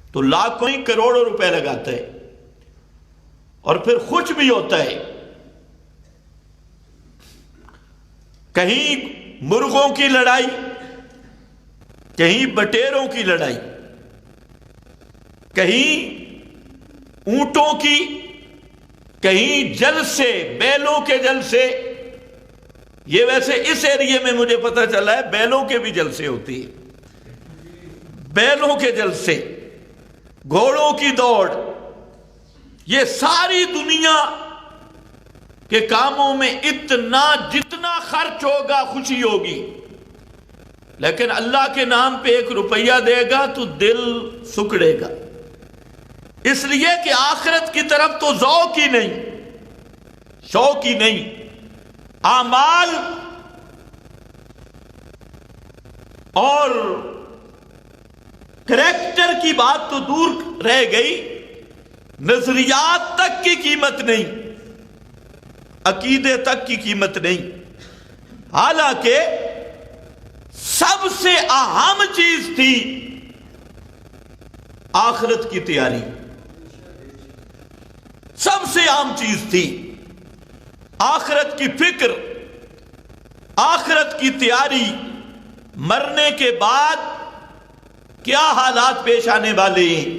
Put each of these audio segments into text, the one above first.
تو لاکھوں ہی کروڑوں روپے لگاتا ہے اور پھر خوش بھی ہوتا ہے. کہیں مرغوں کی لڑائی، کہیں بٹیروں کی لڑائی، کہیں اونٹوں کی، کہیں جلسے، بیلوں کے جلسے. یہ ویسے اس ایریے میں مجھے پتہ چلا ہے بیلوں کے بھی جلسے ہوتی ہیں، بیلوں کے جلسے، گھوڑوں کی دوڑ. یہ ساری دنیا کے کاموں میں اتنا جتنا خرچ ہوگا خوشی ہوگی، لیکن اللہ کے نام پہ 1 روپیہ دے گا تو دل سکڑے گا. اس لیے کہ آخرت کی طرف تو ذوق ہی نہیں، شوق ہی نہیں. اعمال اور کریکٹر کی بات تو دور رہ گئی، نظریات تک کی قیمت نہیں، عقیدے تک کی قیمت نہیں. حالانکہ سب سے اہم چیز تھی آخرت کی تیاری، سب سے اہم چیز تھی آخرت کی فکر، آخرت کی تیاری. مرنے کے بعد کیا حالات پیش آنے والے ہیں،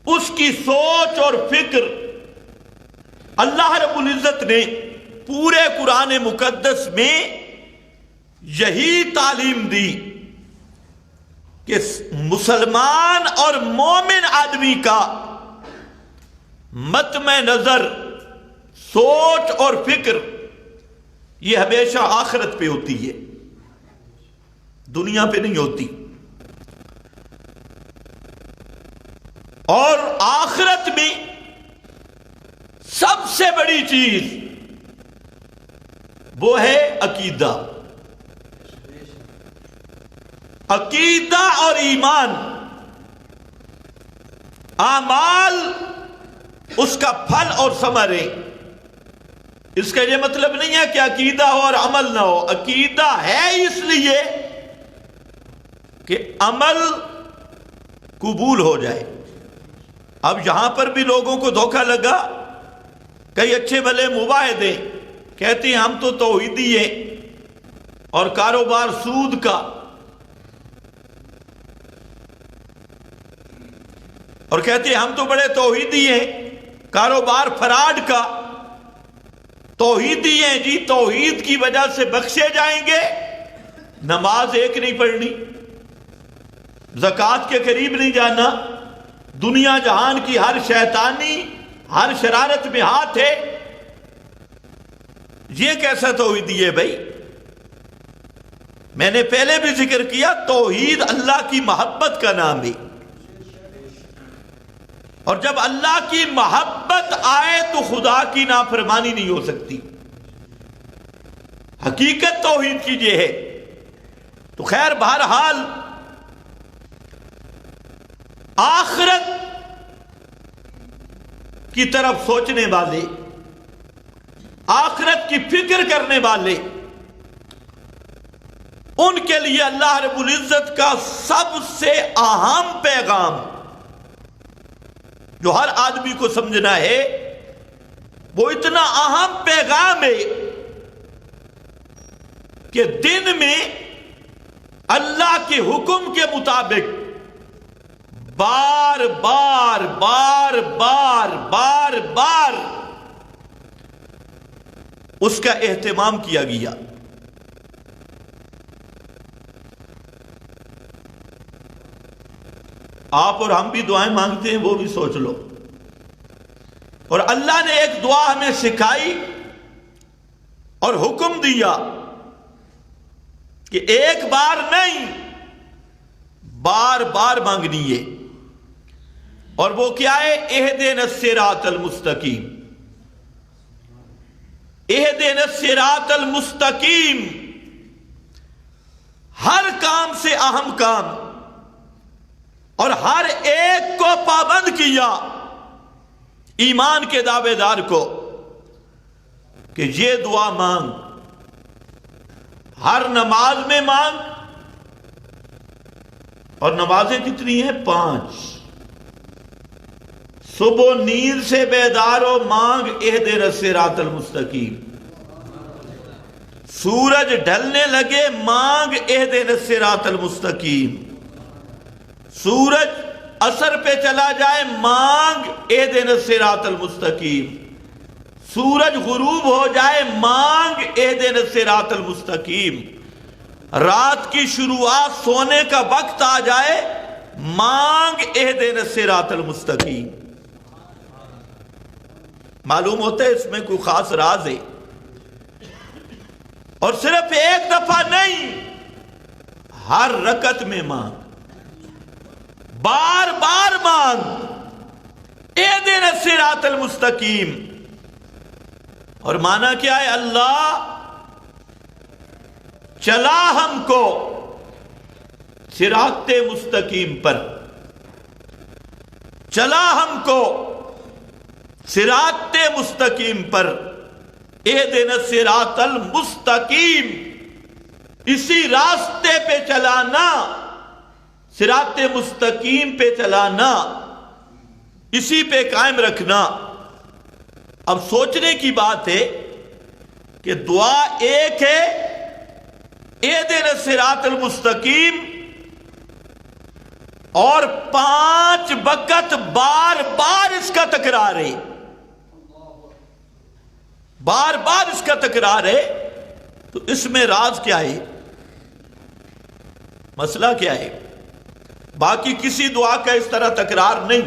اس کی سوچ اور فکر اللہ رب العزت نے پورے قرآن مقدس میں یہی تعلیم دی کہ مسلمان اور مومن آدمی کا مطمع نظر، سوچ اور فکر یہ ہمیشہ آخرت پہ ہوتی ہے، دنیا پہ نہیں ہوتی. اور آخرت میں سب سے بڑی چیز وہ ہے عقیدہ. عقیدہ اور ایمان. اعمال اس کا پھل اور ثمر ہے. اس کا یہ مطلب نہیں ہے کہ عقیدہ ہو اور عمل نہ ہو. عقیدہ ہے اس لیے کہ عمل قبول ہو جائے. اب یہاں پر بھی لوگوں کو دھوکہ لگا، کئی اچھے بھلے مواحدے کہتے ہیں ہم تو توحیدی ہیں اور کاروبار سود کا، اور کہتے ہیں ہم تو بڑے توحیدی ہیں، کاروبار فراڈ کا. توحیدی ہیں جی، توحید کی وجہ سے بخشے جائیں گے. نماز ایک نہیں پڑھنی، زکوٰۃ کے قریب نہیں جانا، دنیا جہان کی ہر شیطانی، ہر شرارت میں ہاتھ ہے. یہ کیسا توحیدی ہے بھائی؟ میں نے پہلے بھی ذکر کیا، توحید اللہ کی محبت کا نام ہے، اور جب اللہ کی محبت آئے تو خدا کی نافرمانی نہیں ہو سکتی. حقیقت توحید کی یہ ہے. تو خیر، بہرحال آخرت کی طرف سوچنے والے، آخرت کی فکر کرنے والے، ان کے لیے اللہ رب العزت کا سب سے اہم پیغام جو ہر آدمی کو سمجھنا ہے، وہ اتنا اہم پیغام ہے کہ دن میں اللہ کے حکم کے مطابق بار بار بار بار بار بار اس کا اہتمام کیا گیا. آپ اور ہم بھی دعائیں مانگتے ہیں، وہ بھی سوچ لو. اور اللہ نے ایک دعا ہمیں سکھائی اور حکم دیا کہ ایک بار نہیں، بار بار مانگنی ہے. اور وہ کیا ہے؟ اہدنا الصراط المستقیم. اہدنا الصراط المستقیم. ہر کام سے اہم کام اور ہر ایک کو پابند کیا، ایمان کے دعوے دار کو، کہ یہ دعا مانگ، ہر نماز میں مانگ. اور نمازیں کتنی ہیں؟ 5. صبح نیند سے بیدار ہو، مانگ اہدنا الصراط المستقیم۔ سورج ڈھلنے لگے، مانگ اہدنا الصراط المستقیم۔ سورج عصر پہ چلا جائے، مانگ اہدنا الصراط المستقیم۔ سورج غروب ہو جائے، مانگ اہدنا الصراط المستقیم۔ رات کی شروعات، سونے کا وقت آ جائے، مانگ اہدنا الصراط المستقیم۔ معلوم ہوتا ہے اس میں کوئی خاص راز ہے، اور صرف ایک دفعہ نہیں، ہر رکعت میں مانگ، بار بار مانگ اہدنا الصراط المستقیم۔ اور معنی کیا ہے؟ اللہ چلا ہم کو صراط مستقیم پر، چلا ہم کو صراط مستقیم پر، اہدنا الصراط المستقیم۔ اسی راستے پہ چلانا، صراط مستقیم پہ چلانا، اسی پہ قائم رکھنا۔ اب سوچنے کی بات ہے کہ دعا ایک ہے، اہدنا الصراط المستقیم، اور 5 وقت بار بار اس کا تکرار ہے، بار بار اس کا تکرار ہے۔ تو اس میں راز کیا ہے؟ مسئلہ کیا ہے؟ باقی کسی دعا کا اس طرح تکرار نہیں،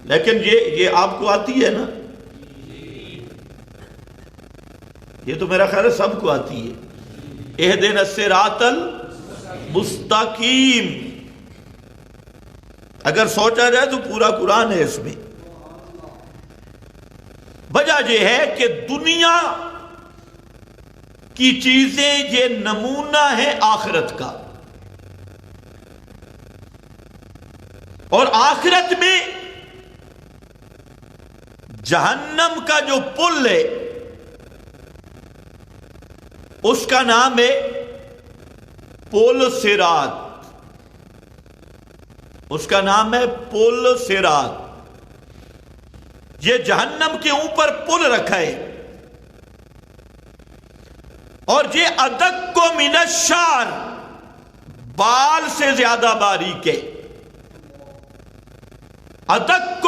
لیکن یہ آپ کو آتی ہے نا، یہ تو میرا خیال ہے سب کو آتی ہے، اہدنا الصراط المستقیم۔ اگر سوچا جائے تو پورا قرآن ہے اس میں۔ وجہ یہ ہے کہ دنیا کی چیزیں یہ نمونہ ہے آخرت کا، اور آخرت میں جہنم کا جو پل ہے اس کا نام ہے پل صراط، اس کا نام ہے پل صراط۔ یہ جہنم کے اوپر پل رکھا ہے، اور یہ ادق من الشعر، بال سے زیادہ باریک ہے، ادق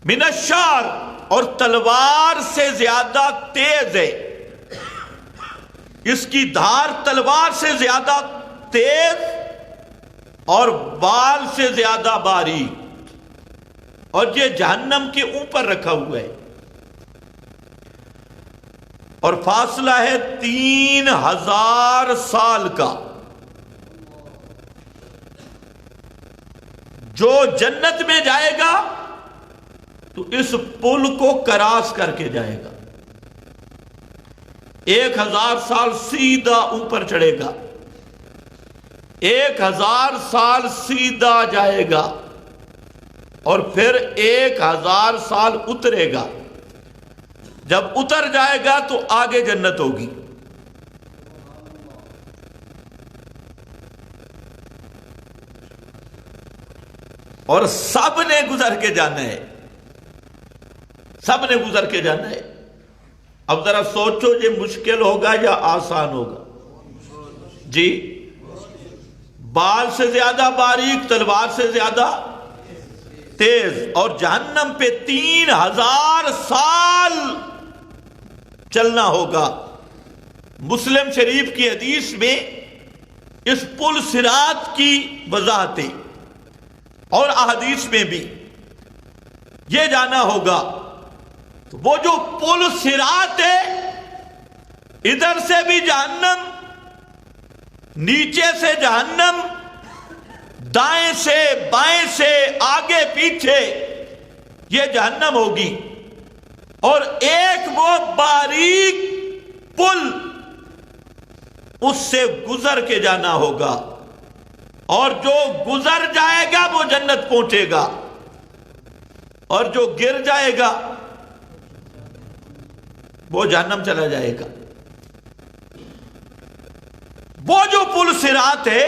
من الشعر، اور تلوار سے زیادہ تیز ہے، اس کی دھار تلوار سے زیادہ تیز اور بال سے زیادہ باریک، اور یہ جہنم کے اوپر رکھا ہوا ہے، اور فاصلہ ہے 3000 سال کا۔ جو جنت میں جائے گا تو اس پل کو کراس کر کے جائے گا، 1000 سال سیدھا اوپر چڑھے گا، 1000 سال سیدھا جائے گا، اور پھر 1000 سال اترے گا۔ جب اتر جائے گا تو آگے جنت ہوگی۔ اور سب نے گزر کے جانا ہے، سب نے گزر کے جانا ہے۔ اب ذرا سوچو یہ مشکل ہوگا یا آسان ہوگا؟ جی، بال سے زیادہ باریک، تلوار سے زیادہ تیز، اور جہنم پہ 3000 سال چلنا ہوگا۔ مسلم شریف کی حدیث میں اس پل صراط کی وضاحت ہے، اور احادیث میں بھی یہ جانا ہوگا۔ تو وہ جو پل صراط ہے، ادھر سے بھی جہنم، نیچے سے جہنم، دائیں سے بائیں سے آگے پیچھے یہ جہنم ہوگی، اور ایک وہ باریک پل اس سے گزر کے جانا ہوگا، اور جو گزر جائے گا وہ جنت پہنچے گا، اور جو گر جائے گا وہ جہنم چلا جائے گا۔ وہ جو پل صراط ہے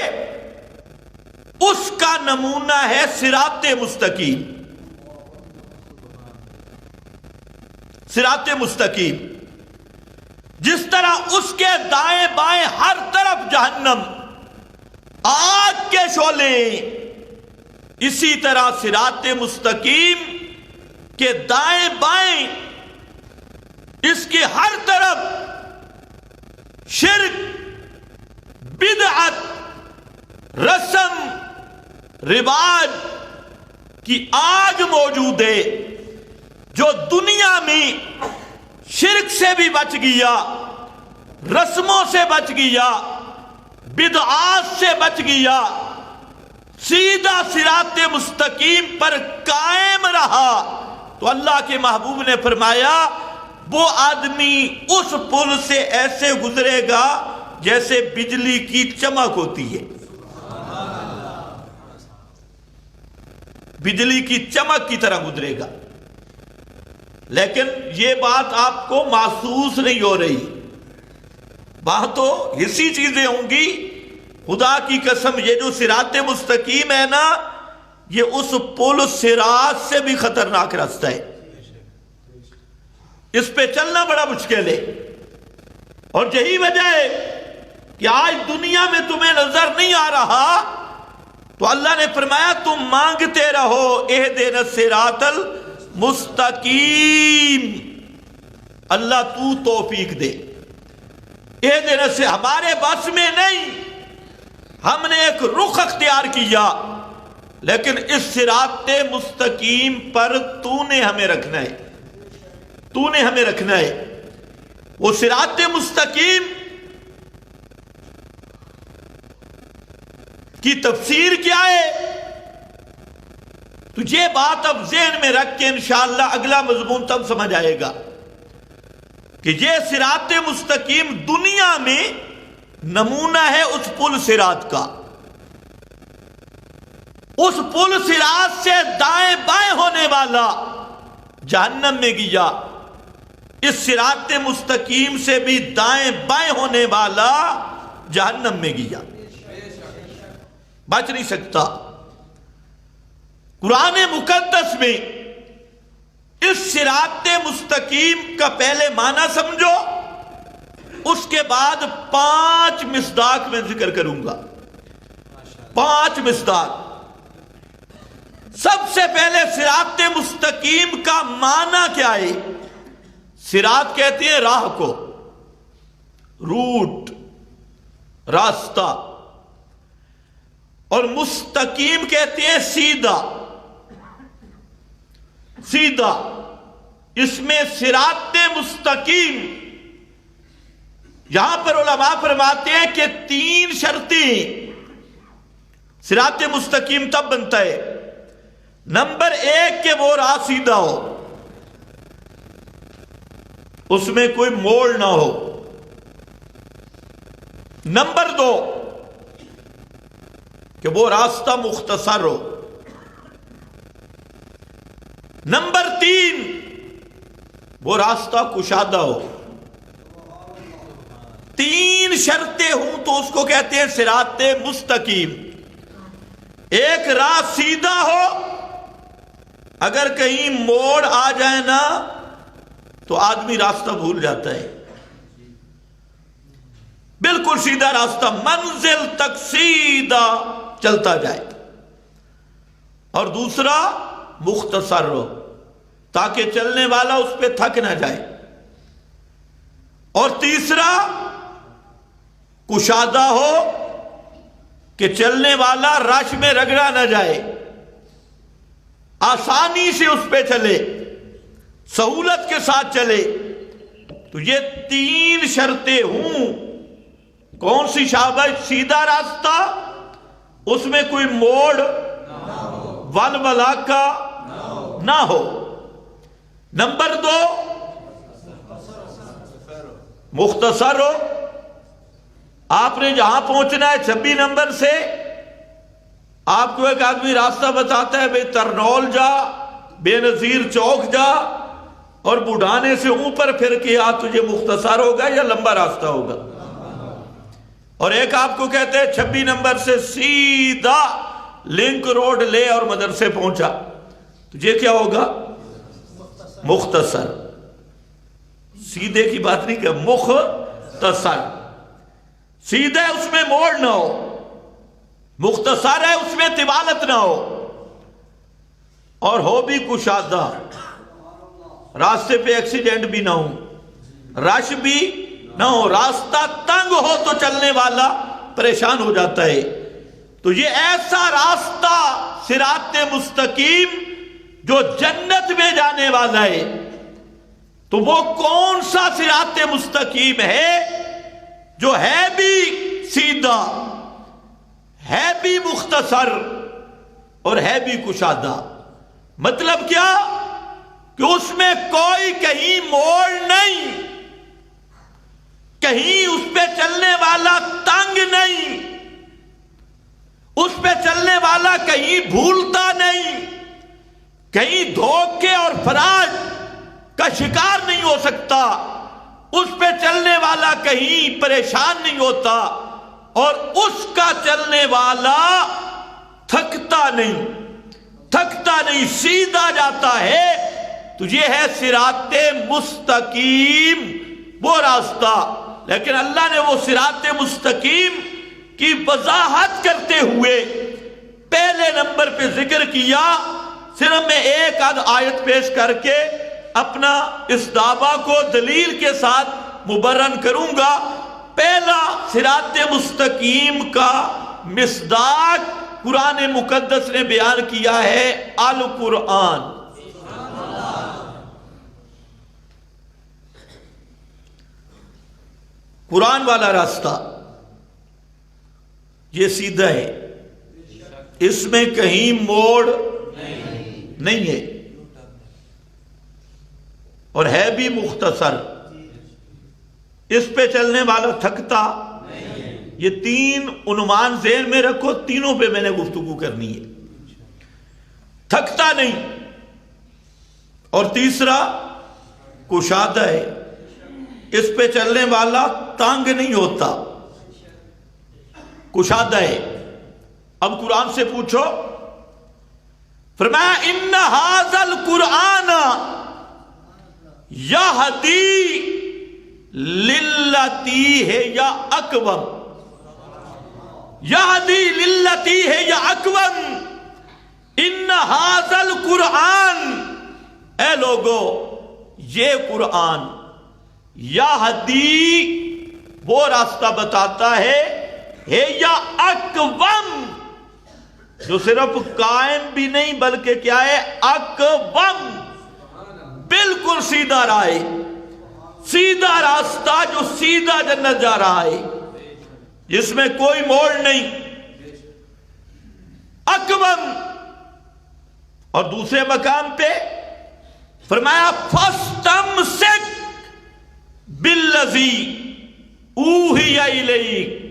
اس کا نمونہ ہے صراط مستقیم. صراط مستقیم جس طرح اس کے دائیں بائیں ہر طرف جہنم، آگ کے شعلے، اسی طرح صراط مستقیم کے دائیں بائیں اس کی ہر طرف شرک، بدعت، رسم رواج کی آگ موجود ہے. جو دنیا میں شرک سے بھی بچ گیا، رسموں سے بچ گیا، بدعات سے بچ گیا، سیدھا صراط مستقیم پر قائم رہا، تو اللہ کے محبوب نے فرمایا وہ آدمی اس پل سے ایسے گزرے گا جیسے بجلی کی چمک ہوتی ہے. بجلی کی چمک کی طرح گزرے گا. لیکن یہ بات آپ کو محسوس نہیں ہو رہی، وہاں تو حصی چیزیں ہوں گی. خدا کی قسم یہ جو صراط مستقیم ہے نا، یہ اس پل صراط سے بھی خطرناک راستہ ہے. اس پہ چلنا بڑا مشکل ہے، اور یہی وجہ ہے کہ آج دنیا میں تمہیں نظر نہیں آ رہا، تو اللہ نے فرمایا تم مانگتے رہو اہدنا الصراط مستقیم. اللہ تو توفیق دے. اہدنا سے ہمارے بس میں نہیں، ہم نے ایک رخ اختیار کیا، لیکن اس صراط مستقیم پر تو نے ہمیں رکھنا ہے. تو نے ہمیں رکھنا ہے. وہ صراط مستقیم کی تفسیر کیا ہے؟ تو یہ بات اب ذہن میں رکھ کے انشاءاللہ اگلا مضمون تب سمجھ آئے گا کہ یہ صراط مستقیم دنیا میں نمونہ ہے اس پل صراط کا. اس پل صراط سے دائیں بائیں ہونے والا جہنم میں گیا، اس صراط مستقیم سے بھی دائیں بائیں ہونے والا جہنم میں گیا، بچ نہیں سکتا. قرآن مقدس میں اس صراط مستقیم کا پہلے معنی سمجھو، اس کے بعد 5 مصداق میں ذکر کروں گا. 5 مصداق. سب سے پہلے صراط مستقیم کا معنی کیا ہے؟ صراط کہتے ہیں راہ کو، روٹ، راستہ، اور مستقیم کہتے ہیں سیدھا، سیدھا. اس میں صراط مستقیم یہاں پر علماء فرماتے ہیں کہ 3 شرطیں صراط مستقیم تب بنتا ہے. نمبر 1 کہ وہ راہ سیدھا ہو، اس میں کوئی موڑ نہ ہو. نمبر 2 کہ وہ راستہ مختصر ہو. نمبر 3 وہ راستہ کشادہ ہو. 3 شرطیں ہوں تو اس کو کہتے ہیں صراط مستقیم. ایک راہ سیدھا ہو، اگر کہیں موڑ آ جائے نا تو آدمی راستہ بھول جاتا ہے. بالکل سیدھا راستہ، منزل تک سیدھا چلتا جائے. اور دوسرا مختصر ہو تاکہ چلنے والا اس پہ تھک نہ جائے. اور تیسرا کشادہ ہو کہ چلنے والا رش میں رگڑا نہ جائے، آسانی سے اس پہ چلے، سہولت کے ساتھ چلے. تو یہ 3 شرطیں ہوں. کون سی شاباش؟ سیدھا راستہ، اس میں کوئی موڑ ولولہ کا نہ ہو. نمبر 2 مختصر ہو. آپ نے جہاں پہنچنا ہے 26 نمبر سے آپ کو ایک آدمی راستہ بتاتا ہے، بھئی ترنول جا، بے نظیر چوک جا، اور بڑھانے سے اوپر پھر کے آ، تجھے مختصر ہوگا یا لمبا راستہ ہوگا. اور ایک آپ کو کہتے ہیں 26 نمبر سے سیدھا لنک روڈ لے اور مدرسے پہنچا تو یہ کیا ہوگا؟ مختصر. سیدھے کی بات نہیں کہ مختصر. سیدھے اس میں موڑ نہ ہو، مختصر ہے اس میں طوالت نہ ہو، اور ہو بھی کشادہ، راستے پہ ایکسیڈنٹ بھی نہ ہو، رش بھی نہ ہو. راستہ تنگ ہو تو چلنے والا پریشان ہو جاتا ہے. تو یہ ایسا راستہ صراط مستقیم جو جنت میں جانے والا ہے، تو وہ کون سا صراط مستقیم ہے جو ہے بھی سیدھا، ہے بھی مختصر اور ہے بھی کشادہ؟ مطلب کیا کہ اس میں کوئی کہیں موڑ نہیں، کہیں اس پہ چلنے والا تنگ نہیں، اس پہ چلنے والا کہیں بھولتا نہیں، کہیں دھوکے اور فراڈ کا شکار نہیں ہو سکتا، اس پہ چلنے والا کہیں پریشان نہیں ہوتا، اور اس کا چلنے والا تھکتا نہیں، سیدھا جاتا ہے. تو یہ ہے صراط مستقیم، وہ راستہ. لیکن اللہ نے وہ صراط مستقیم کی وضاحت کرتے ہوئے پہلے نمبر پہ ذکر کیا. صرف میں ایک آدھ آیت پیش کر کے اپنا اس دعویٰ کو دلیل کے ساتھ مبرہن کروں گا. پہلا صراط مستقیم کا مصداق قرآن مقدس نے بیان کیا ہے القرآن. قرآن والا راستہ یہ سیدھا ہے، اس میں کہیں موڑ نہیں ہے، اور ہے بھی مختصر. اس پہ چلنے والا تھکتا. یہ تین عنوان ذہن میں رکھو، تینوں پہ میں نے گفتگو کرنی ہے. تھکتا نہیں، اور تیسرا کشادہ ہے، اس پہ چلنے والا تنگ نہیں ہوتا، کشادہ ہے. اب قرآن سے پوچھو، فرمایا ان ھذا القرآن یہدی للتی ہے یا اقوم، یہدی للتی ہے یا اقوم. ان ھذا القرآن، اے لوگو یہ قرآن، یہدی وہ راستہ بتاتا ہے یا اقوم، جو صرف قائم بھی نہیں بلکہ کیا ہے؟ اقوم، بالکل سیدھا راہ ہے، سیدھا راستہ جو سیدھا جنت جا رہا ہے، جس میں کوئی موڑ نہیں. اقوم. اور دوسرے مقام پہ فرمایا فاستمسک بالذی اوحی الیک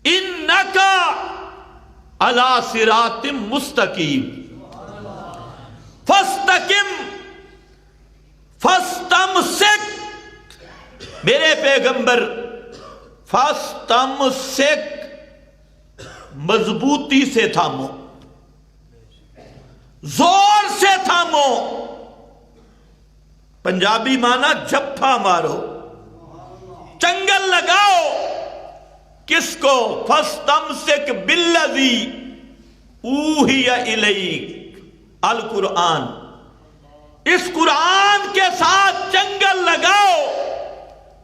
انک علی صراط مستقیم. فاستمسک، میرے پیغمبر، فاستمسک، مضبوطی سے تھامو، زور سے تھامو. پنجابی معنی جھپا مارو، چنگل لگاؤ. کس کو؟ فاستمسک بالذی اوحی الیک، القرآن. اس قرآن کے ساتھ چنگل لگاؤ،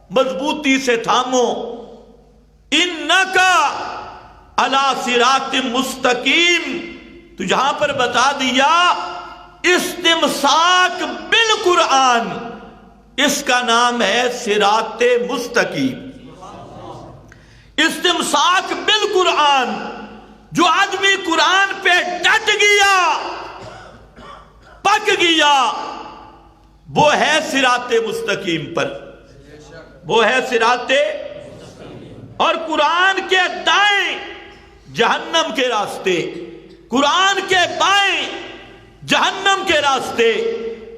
مضبوطی سے تھامو. انکا علی صراط مستقیم. تو یہاں پر بتا دیا استمساک بالقرآن، اس کا نام ہے صراط مستقیم. استمساک بالقرآن، جو آدمی قرآن پہ ڈٹ گیا، پک گیا، وہ ہے صراط مستقیم پر، وہ ہے صراط. اور قرآن کے دائیں جہنم کے راستے، قرآن کے بائیں جہنم کے راستے،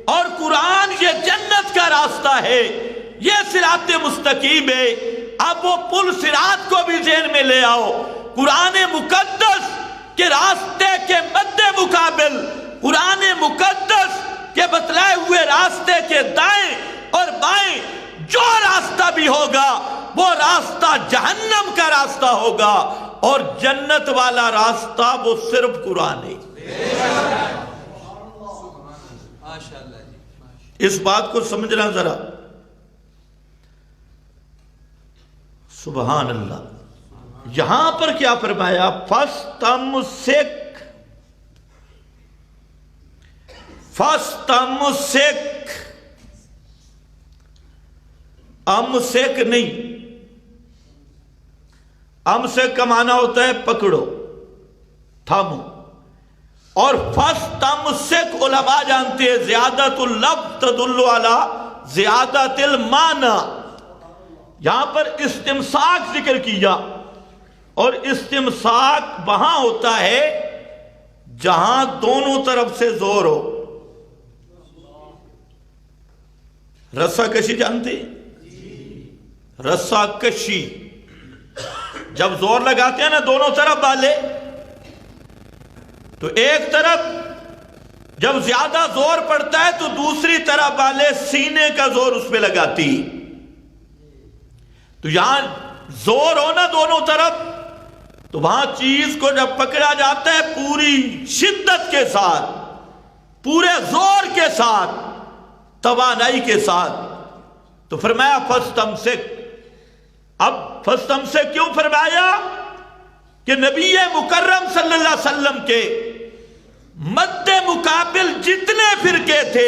اور قرآن یہ جنت کا راستہ ہے، یہ صراط مستقیم ہے. اب وہ پل صراط کو بھی ذہن میں لے آؤ. قرآن مقدس کہ راستے کے مد مقابل قرآن مقدس کے بتلائے ہوئے راستے کے دائیں اور بائیں جو راستہ بھی ہوگا وہ راستہ جہنم کا راستہ ہوگا، اور جنت والا راستہ وہ صرف قرآن ہے۔ اس بات کو سمجھنا ذرا، سبحان اللہ۔ یہاں پر کیا فرمایا؟ فَاسْتَمْسِكْ فَاسْتَمْسِكْ، امسک نہیں، امسک کا معنی ہوتا ہے پکڑو، تھامو، اور فَاسْتَمْسِكْ علماء جانتے ہیں زیادت اللفظ تدل علی زیادت المعنی۔ یہاں پر استمساک ذکر کیا، اور استمساک وہاں ہوتا ہے جہاں دونوں طرف سے زور ہو۔ رسا کشی جانتے ہیں؟ رسا کشی جب زور لگاتے ہیں نا دونوں طرف والے، تو ایک طرف جب زیادہ زور پڑتا ہے تو دوسری طرف والے سینے کا زور اس پہ لگاتی۔ تو یہاں زور ہونا دونوں طرف، تو وہاں چیز کو جب پکڑا جاتا ہے پوری شدت کے ساتھ، پورے زور کے ساتھ، توانائی کے ساتھ، تو فرمایا فَاسْتَمْسِكْ۔ اب فَاسْتَمْسِكْ کیوں فرمایا؟ کہ نبی مکرم صلی اللہ علیہ وسلم کے مد مقابل جتنے فرقے تھے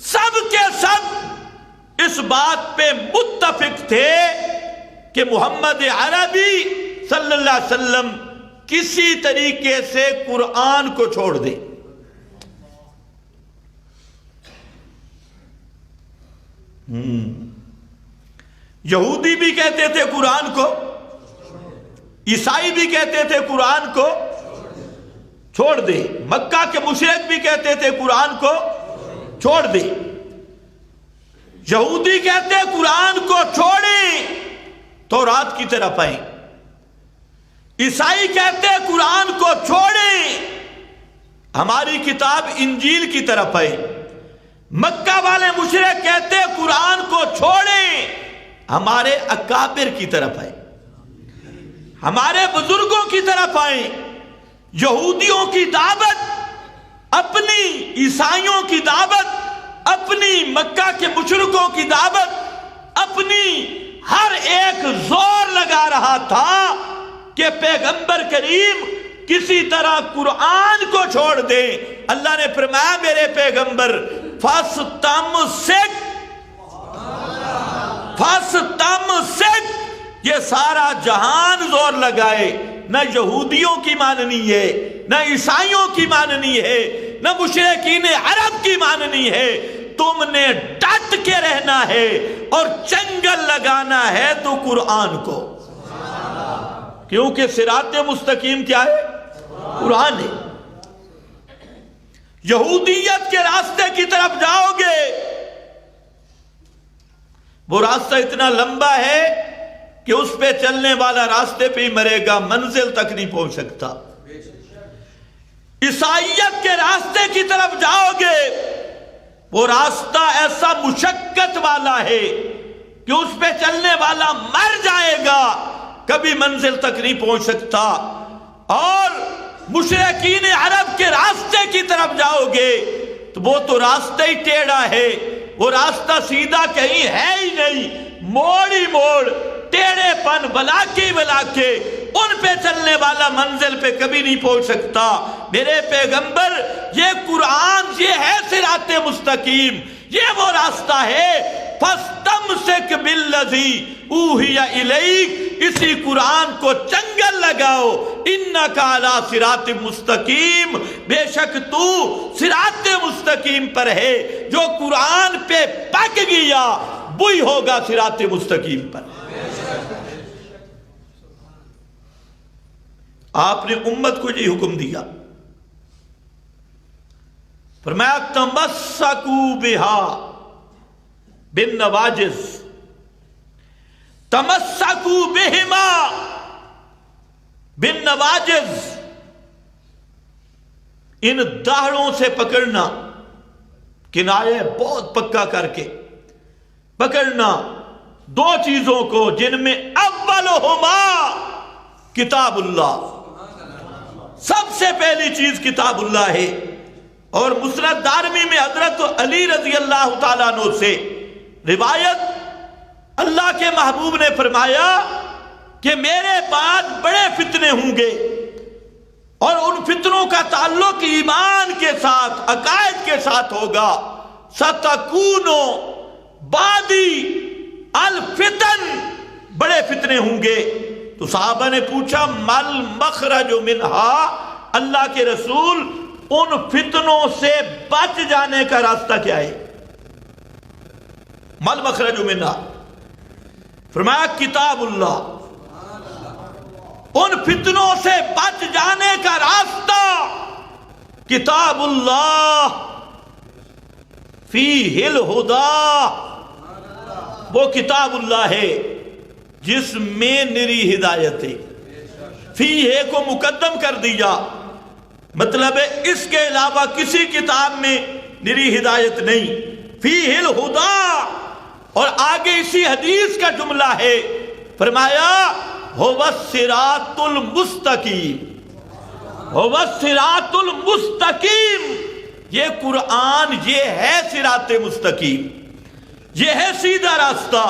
سب کے سب اس بات پہ متفق تھے کہ محمد عربی صلی اللہ علیہ وسلم کسی طریقے سے قرآن کو چھوڑ دے۔ یہودی بھی کہتے تھے قرآن کو، عیسائی بھی کہتے تھے قرآن کو چھوڑ دے، مکہ کے مشرک بھی کہتے تھے قرآن کو چھوڑ دے۔ یہودی کہتے قرآن کو چھوڑیں تورات کی طرف آئیں، عیسائی کہتے قرآن کو چھوڑیں ہماری کتاب انجیل کی طرف آئیں، مکہ والے مشرک کہتے قرآن کو چھوڑیں ہمارے اکابر کی طرف آئیں، ہمارے بزرگوں کی طرف آئیں۔ یہودیوں کی دعوت اپنی، عیسائیوں کی دعوت اپنی، مکہ کے مشرکوں کی دعوت اپنی، ہر ایک زور لگا رہا تھا کہ پیغمبر کریم کسی طرح قرآن کو چھوڑ دے۔ اللہ نے فرمایا میرے پیغمبر فَاسْتَمْسِكْ فَاسْتَمْسِكْ، یہ سارا جہان زور لگائے، نہ یہودیوں کی ماننی ہے، نہ عیسائیوں کی ماننی ہے، نہ مشرکین عرب کی ماننی ہے، تم نے ڈٹ کے رہنا ہے اور چنگل لگانا ہے تو قرآن کو، کیونکہ صراط مستقیم کیا ہے؟ قرآن ہے۔ یہودیت کے راستے کی طرف جاؤ گے، وہ راستہ اتنا لمبا ہے کہ اس پہ چلنے والا راستے پہ ہی مرے گا، منزل تک نہیں پہنچ سکتا۔ عیسائیت کے راستے کی طرف جاؤ گے، وہ راستہ ایسا مشقت والا ہے کہ اس پہ چلنے والا مر جائے گا، کبھی منزل تک نہیں پہنچ سکتا۔ اور مشرکین عرب کے راستے کی طرف جاؤ گے تو وہ تو راستہ ہی ٹیڑھا ہے، وہ راستہ سیدھا کہیں ہے ہی نہیں، موڑ ہی موڑ، ٹیڑھے پن، بلاکے ان پہ چلنے والا منزل پہ کبھی نہیں پہنچ سکتا۔ میرے پیغمبر یہ قرآن، یہ ہے صراط مستقیم، یہ وہ راستہ ہے۔ فَاسْتَمْسِكْ بِالَّذِي أُوحِيَ إِلَيْكَ، اسی قرآن کو چنگل لگاؤ، إِنَّكَ عَلَىٰ صِرَاطٍ مُسْتَقِيم، بے شک تو صراط مستقیم پر ہے۔ جو قرآن پہ پک گیا وہی ہوگا صراط مستقیم پر۔ آپ نے امت کو یہ حکم دیا، فرمایا تمسکوا بہا بالنواجذ، تمسکوا بہما بالنواجذ، ان داڑھوں سے پکڑنا، کنایہ بہت پکا کر کے پکڑنا دو چیزوں کو جن میں اولہما کتاب اللہ، سب سے پہلی چیز کتاب اللہ ہے۔ اور مسند دارمی میں حضرت علی رضی اللہ تعالیٰ عنہ سے روایت، اللہ کے محبوب نے فرمایا کہ میرے بعد بڑے فتنے ہوں گے اور ان فتنوں کا تعلق ایمان کے ساتھ، عقائد کے ساتھ ہوگا۔ ستکون بعدی الفتن، بڑے فتنے ہوں گے۔ تو صحابہ نے پوچھا مل مخرج منہا، اللہ کے رسول ان فتنوں سے بچ جانے کا راستہ کیا ہے؟ مل مخرج منہا، فرمایا کتاب اللہ۔ ان فتنوں سے بچ جانے کا راستہ کتاب اللہ، فیہ الہدیٰ، وہ کتاب اللہ ہے جس میں نری ہدایت ہے۔ فیہ کو مقدم کر دیا، مطلب ہے اس کے علاوہ کسی کتاب میں نری ہدایت نہیں۔ فیہ الہدیٰ، اور آگے اسی حدیث کا جملہ ہے، فرمایا هو الصراط المستقیم، هو الصراط المستقیم، یہ قرآن یہ ہے صراط مستقیم، یہ ہے سیدھا راستہ۔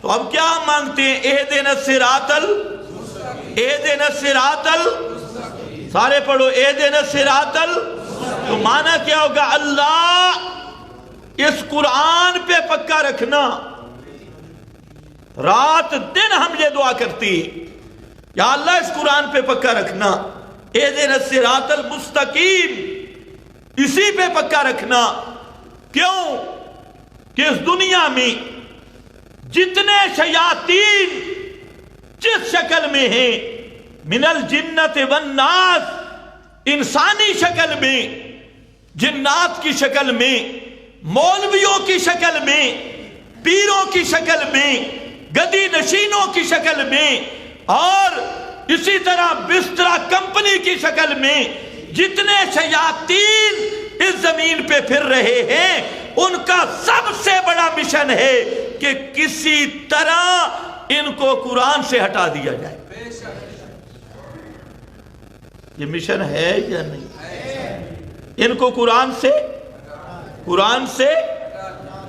تو اب کیا مانگتے ہیں؟ اہدنا الصراط اہدنا الصراط سارے پڑھو اہدنا الصراط۔ تو معنی کیا ہوگا؟ اللہ اس قرآن پہ پکا رکھنا۔ رات دن ہم یہ دعا کرتی ہیں، یا اللہ اس قرآن پہ پکا رکھنا، اہدنا الصراط المستقیم، اسی پہ پکا رکھنا۔ کیوں کہ اس دنیا میں جتنے شیاطین جس شکل میں ہیں، من الجنت والناس، انسانی شکل میں، جنات کی شکل میں، مولویوں کی شکل میں، پیروں کی شکل میں، گدی نشینوں کی شکل میں، اور اسی طرح بسترا کمپنی کی شکل میں جتنے شیاطین اس زمین پہ پھر رہے ہیں، ان کا سب سے بڑا مشن ہے کہ کسی طرح ان کو قرآن سے ہٹا دیا جائے۔ یہ مشن ہے یا نہیں؟ ان کو قرآن سے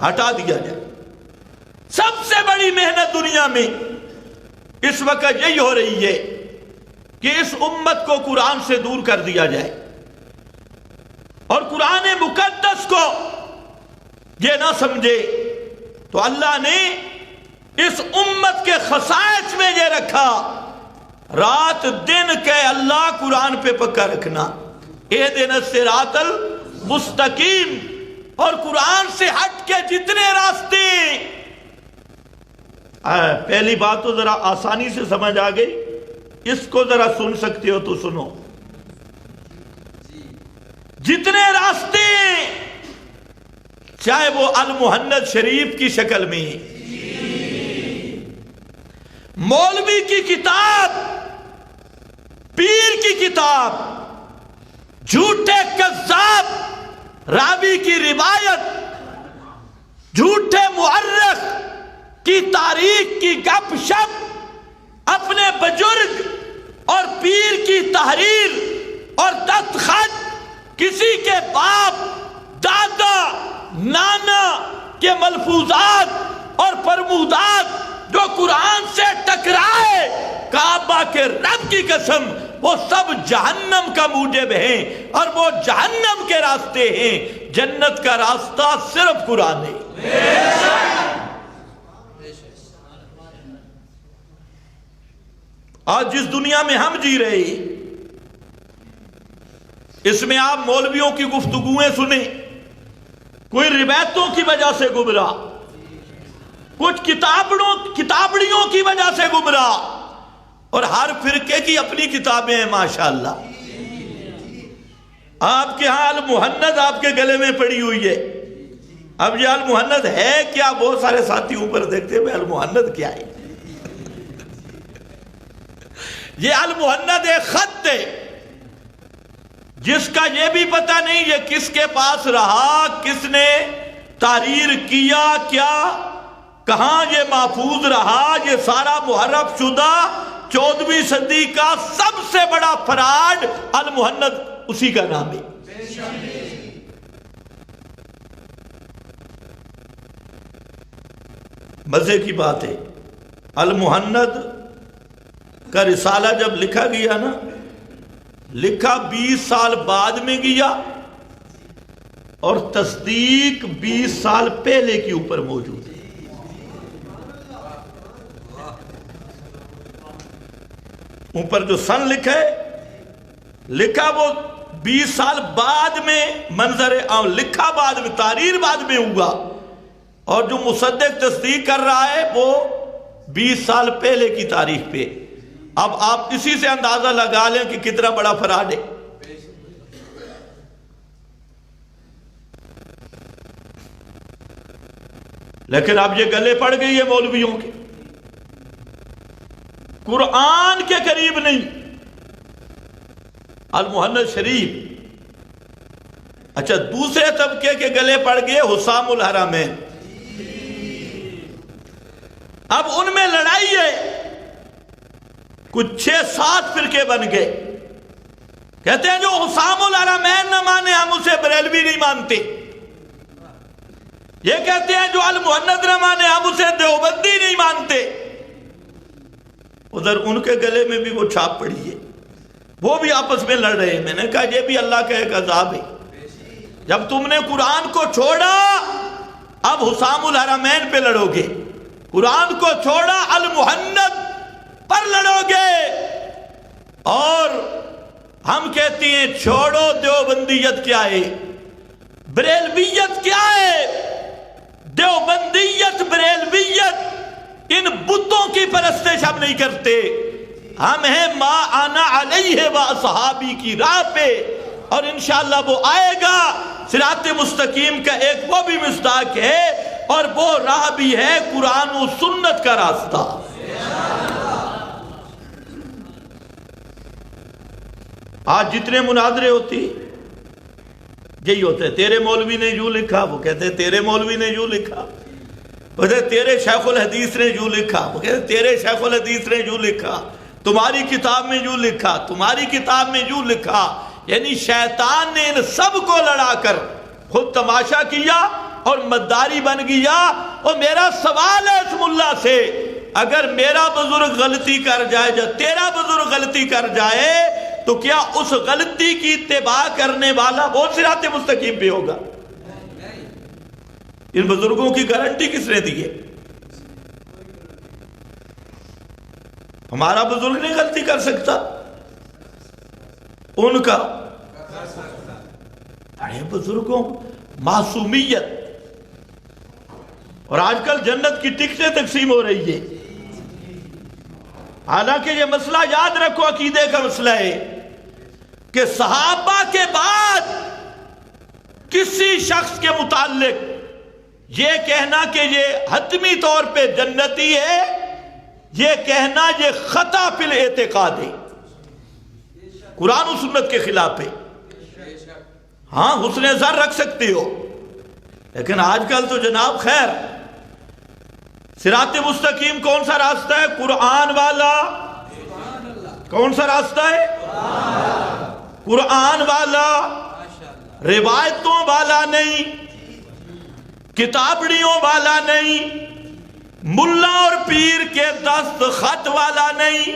ہٹا دیا جائے۔ سب سے بڑی محنت دنیا میں اس وقت یہی ہو رہی ہے کہ اس امت کو قرآن سے دور کر دیا جائے، اور قرآن مقدس کو یہ نہ سمجھے۔ تو اللہ نے اس امت کے خصائص میں یہ رکھا، رات دن کہ اللہ قرآن پہ پکا رکھنا، اہدنا الصراط المستقیم، اور قرآن سے ہٹ کے جتنے راستے۔ پہلی بات تو ذرا آسانی سے سمجھ آ گئی، اس کو ذرا سن سکتے ہو تو سنو۔ جتنے راستے، چاہے وہ المحند شریف کی شکل میں، مولوی کی کتاب، پیر کی کتاب، جھوٹے کذاب راوی کی روایت، جھوٹے مورخ کی تاریخ کی گپ شپ، اپنے بزرگ اور پیر کی تحریر اور دستخط، کسی کے باپ دادا نانا کے ملفوظات اور فرمودات جو قرآن سے ٹکرائے، کعبہ کے رب کی قسم وہ سب جہنم کا موجب ہیں، اور وہ جہنم کے راستے ہیں۔ جنت کا راستہ صرف قرآن ہے۔ آج جس دنیا میں ہم جی رہے ہیں، اس میں آپ مولویوں کی گفتگویں سنیں، کوئی روایتوں کی وجہ سے گمراہ، کچھ کتابڑیوں کی وجہ سے گمراہ، اور ہر فرقے کی اپنی کتابیں ہیں ماشاءاللہ۔ آپ کے ہاں المحند آپ کے گلے میں پڑی ہوئی ہے۔ اب یہ المحند ہے کیا؟ بہت سارے ساتھی اوپر دیکھتے ہیں المحند کیا ہے؟ یہ المحند ایک خط ہے جس کا یہ بھی پتہ نہیں یہ کس کے پاس رہا، کس نے تحریر کیا، کیا کہاں یہ محفوظ رہا، یہ سارا محرف شدہ 14ویں صدی کا سب سے بڑا فراڈ المہند اسی کا نام ہے۔ مزے کی بات ہے، المہند کا رسالہ جب لکھا گیا نا، لکھا 20 سال بعد میں گیا اور تصدیق 20 سال پہلے کے اوپر موجود ہے۔ اوپر جو سن لکھا ہے، لکھا وہ 20 سال بعد میں، منظر عام لکھا بعد میں، تحریر بعد میں ہوگا، اور جو مصدق تصدیق کر رہا ہے وہ 20 سال پہلے کی تاریخ پہ۔ اب آپ اسی سے اندازہ لگا لیں کہ کتنا بڑا فراڈ ہے۔ لیکن اب یہ گلے پڑ گئی ہے مولویوں کے، قرآن کے قریب نہیں، المہند شریف۔ اچھا، دوسرے طبقے کے گلے پڑ گئے حسام الحرمین۔ اب ان میں لڑائی ہے، کچھ 6-7 فرقے بن گئے، کہتے ہیں جو حسام الحرمین نہ مانے ہم اسے بریلوی نہیں مانتے، یہ کہتے ہیں جو المہند نہ مانے ہم اسے دیوبندی نہیں مانتے۔ ادھر ان کے گلے میں بھی وہ چھاپ پڑی ہے، وہ بھی آپس میں لڑ رہے ہیں۔ میں نے کہا یہ بھی اللہ کا ایک عذاب ہے، جب تم نے قرآن کو چھوڑا اب حسام الحرمین پہ لڑو گے، قرآن کو چھوڑا المہند پر لڑو گے، اور ہم کہتی ہیں چھوڑو دیوبندیت کیا ہے، بریلویت کیا ہے، دیوبندیت بریلویت ان بتوں کی پرستش ہم نہیں کرتے، ہم ہیں ما انا علیہ و اصحابی کی راہ پہ، اور انشاءاللہ وہ آئے گا۔ صراط مستقیم کا ایک وہ بھی مصداق ہے، اور وہ راہ بھی ہے قرآن و سنت کا راستہ۔ آج جتنے مناظرے ہوتی یہی ہوتے ہیں، تیرے مولوی نے یوں لکھا، وہ کہتے ہیں تیرے مولوی نے یوں لکھا، وہ کہتے ہیں تیرے شیخ الحدیث نے یوں لکھا، وہ کہتے ہیں تیرے شیخ الحدیث نے یوں لکھا، تمہاری کتاب میں یوں لکھا، تمہاری کتاب میں یوں لکھا۔ یعنی شیطان نے ان سب کو لڑا کر خود تماشا کیا اور مداری بن گیا۔ اور میرا سوال ہے اسم اللہ سے، اگر میرا بزرگ غلطی کر جائے یا تیرا بزرگ غلطی کر جائے تو کیا اس غلطی کی اتباع کرنے والا وہ صراط مستقیم پہ ہوگا؟ ان بزرگوں کی گارنٹی کس نے دی ہے؟ ہمارا بزرگ نہیں غلطی کر سکتا، ان کا بڑے بزرگوں معصومیت۔ اور آج کل جنت کی ٹکٹیں تقسیم ہو رہی ہے، حالانکہ یہ مسئلہ یاد رکھو، عقیدے کا مسئلہ ہے کہ صحابہ کے بعد کسی شخص کے متعلق یہ کہنا کہ یہ حتمی طور پہ جنتی ہے، یہ کہنا یہ خطا فی الاعتقاد ہے، قرآن و سنت کے خلاف ہے۔ ہاں حسن ظن رکھ سکتے ہو، لیکن آج کل تو جناب خیر، صراط مستقیم کون سا راستہ ہے؟ قرآن والا۔ کون سا راستہ ہے؟ قرآن والا، روایتوں والا نہیں، کتابڑیوں والا نہیں، ملا اور پیر کے دستخط والا نہیں،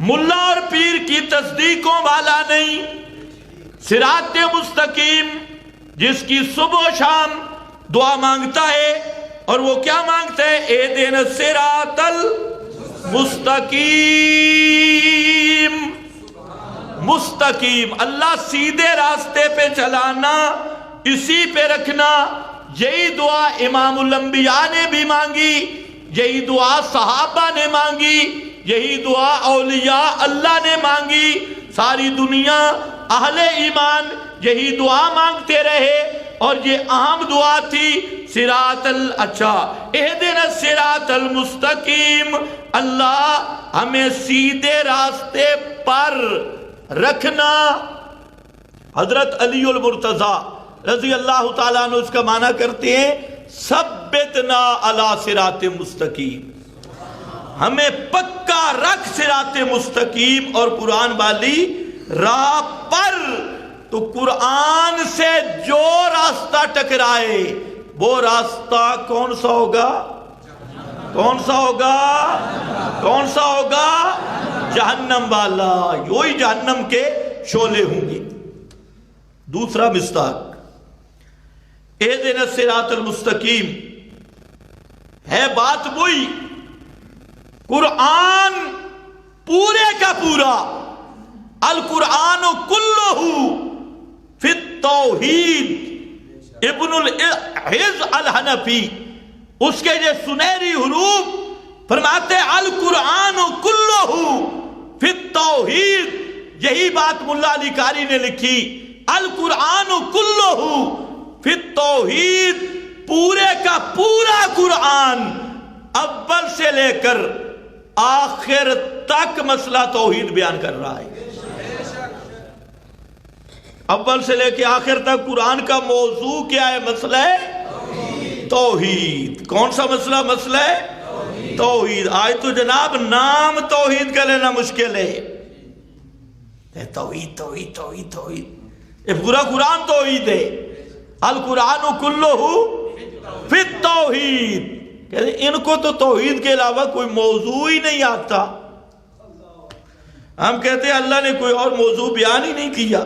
ملا اور پیر کی تصدیقوں والا نہیں، صراط مستقیم جس کی صبح و شام دعا مانگتا ہے، اور وہ کیا مانگتا ہے؟ اہدنا الصراط المستقیم، مستقیم، اللہ سیدھے راستے پہ چلانا، اسی پہ رکھنا۔ یہی دعا امام الانبیاء نے بھی مانگی، یہی دعا صحابہ نے مانگی، یہی دعا اولیاء اللہ نے مانگی، ساری دنیا اہل ایمان یہی دعا مانگتے رہے، اور یہ اہم دعا تھی اہدنا الصراط المستقیم، اللہ ہمیں سیدھے راستے پر رکھنا. حضرت علی المرتضیٰ رضی اللہ تعالیٰ عنہ اس کا معنی کرتے ہیں ثبتنا علی صراط مستقیم، ہمیں پکا رکھ صراط مستقیم اور قرآن والی راہ پر. تو قرآن سے جو راستہ ٹکرائے وہ راستہ کون سا ہوگا؟ کون سا ہوگا؟ کون سا ہوگا؟ جہنم والا. وہی جہنم کے شعلے ہوں گے. دوسرا مصداق اہدنا الصراط المستقیم ہے بات وہی. قرآن پورے کا پورا، القرآن کلہ فی التوحید. ابن العز الحنفی اس کے یہ سنہری حروف فرماتے القرآن کلہ فی التوحید. یہی بات ملا علی قاری نے لکھی، القرآن کلہ فی التوحید، پورے کا پورا قرآن اول سے لے کر آخر تک مسئلہ توحید بیان کر رہا ہے. اول سے لے کے آخر تک قرآن کا موضوع کیا ہے؟ مسئلہ ہے توحید. کون سا مسئلہ؟ مسئلہ ہے توحید. آج تو جناب نام توحید کا لینا مشکل ہے. توحید توحید توحید توحید، یہ پورا قرآن توحید ہے. القرآن کلہ فی التوحید. کہتے ہیں ان کو تو توحید کے علاوہ کوئی موضوع ہی نہیں آتا. ہم کہتے ہیں اللہ نے کوئی اور موضوع بیان ہی نہیں کیا.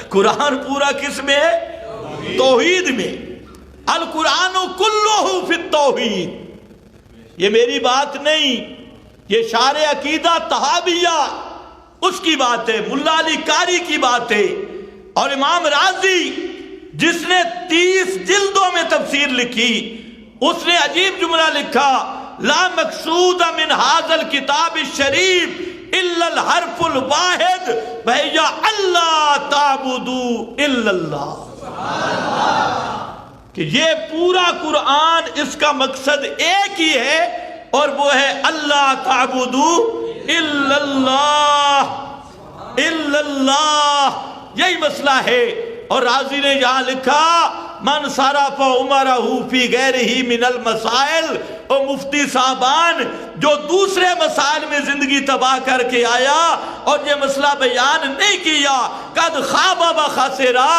قرآن پورا کس میں ہے؟ توحید میں. القرآن کلہ فی التوحید. یہ میری بات نہیں، یہ شارح عقیدہ طحاویہ اس کی بات ہے، ملا علی قاری کی بات ہے. اور امام رازی جس نے 30 جلدوں میں تفسیر لکھی، اس نے عجیب جملہ لکھا، لا مقصود من هذا الكتاب الشریف الا الحرف الواحد وهي اللہ تعبدوا الا اللہ. کہ یہ پورا قرآن اس کا مقصد ایک ہی ہے اور وہ ہے اللہ تعبدوا الا اللہ. الا اللہ، یہی مسئلہ ہے. اور رازی نے یہاں لکھا من صرف عمرہ فی غیرہ من المسائل. اور مفتی صاحبان جو دوسرے مسائل میں زندگی تباہ کر کے آیا اور یہ مسئلہ بیان نہیں کیا، قد خواب و خسرا،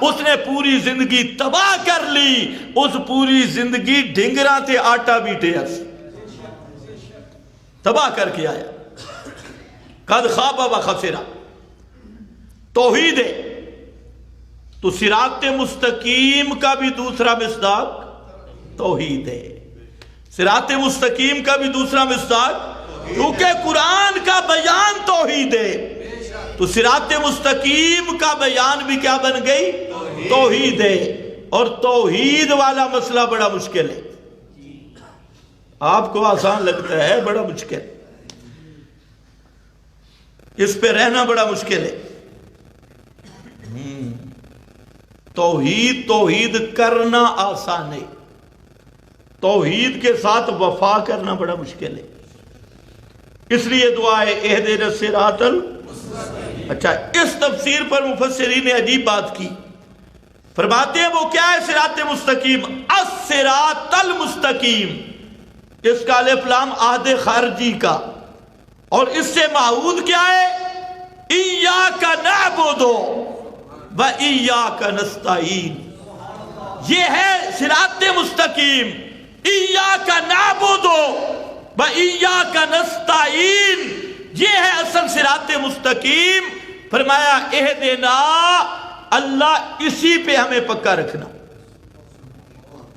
اس نے پوری زندگی تباہ کر لی. اس پوری زندگی ڈھنگرا تے آٹا بیٹے تباہ کر کے آیا. قد خواب و خسرا. توحید ہے. تو صراط مستقیم کا بھی دوسرا مصداق توحید ہے. صراط مستقیم کا بھی دوسرا مصداق، کیونکہ قرآن کا بیان توحید ہے تو صراط مستقیم کا بیان بھی کیا بن گئی؟ توحید ہے. اور توحید والا مسئلہ بڑا مشکل ہے. آپ کو آسان لگتا ہے، بڑا مشکل. اس پہ رہنا بڑا مشکل ہے. توحید کرنا آسان ہے، توحید کے ساتھ وفا کرنا بڑا مشکل ہے. اس لیے دعا ہے اہدنا الصراط المستقیم. اچھا، اس تفسیر پر مفسرین نے عجیب بات کی. فرماتے ہیں وہ کیا ہے صراط مستقیم؟ الصراط المستقیم. اس کا الف لام عہد خارجی کا، اور اس سے معہود کیا ہے؟ ایاک نعبد وَإِيَّاكَ نَسْتَعِينُ. یہ ہے صراط مستقیم. ایاک نعبد وَإِيَّاكَ نَسْتَعِينُ، یہ ہے اصل صراط مستقیم. فرمایا اہدنا، اللہ اسی پہ ہمیں پکا رکھنا،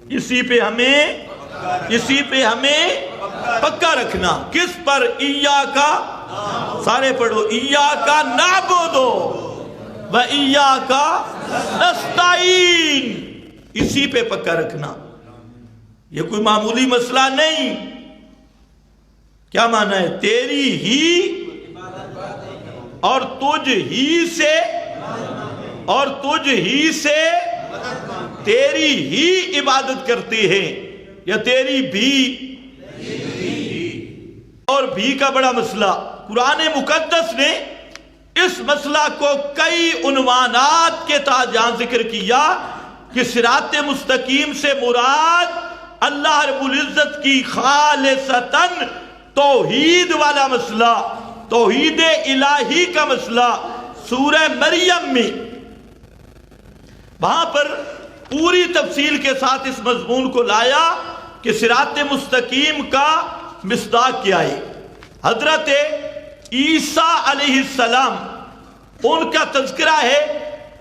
اسی پہ ہمیں پکا رکھنا. کس پر؟ ایاک، سارے پڑھو، ایاک نعبد وَإِيَّاكَ نَسْتَعِينُ، اسی پہ پکا رکھنا. یہ کوئی معمولی مسئلہ نہیں. کیا معنی ہے؟ تیری ہی اور تجھ ہی سے تیری ہی عبادت کرتے ہیں، یا تیری بھی. اور بھی کا بڑا مسئلہ. قرآن مقدس نے اس مسئلہ کو کئی عنوانات کے تحت جہاں ذکر کیا کہ صراط مستقیم سے مراد اللہ رب العزت کی خالصتاً توحید والا مسئلہ، توحید الہی کا مسئلہ سورہ مریم میں وہاں پر پوری تفصیل کے ساتھ اس مضمون کو لایا کہ صراط مستقیم کا مصداق کیا ہے۔ حضرت عیسیٰ علیہ السلام ان کا تذکرہ ہے،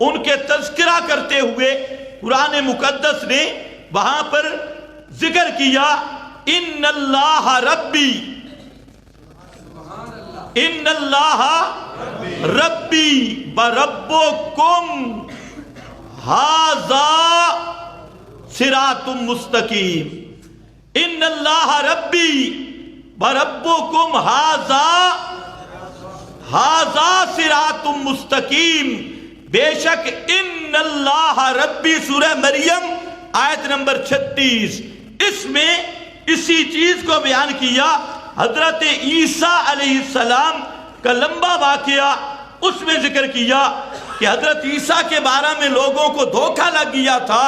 ان کے تذکرہ کرتے ہوئے قرآن مقدس نے وہاں پر ذکر کیا ان اللہ ربی، ان اللہ ربی بربکم ھذا صراط مستقیم، ان اللہ ربی بربکم ھذا صراط مستقیم، بے شک ان اللہ ربی سورہ مریم آیت نمبر 36، اس میں اسی چیز کو بیان کیا۔ حضرت عیسیٰ علیہ السلام کا لمبا واقعہ اس میں ذکر کیا کہ حضرت عیسیٰ کے بارے میں لوگوں کو دھوکہ لگ گیا تھا،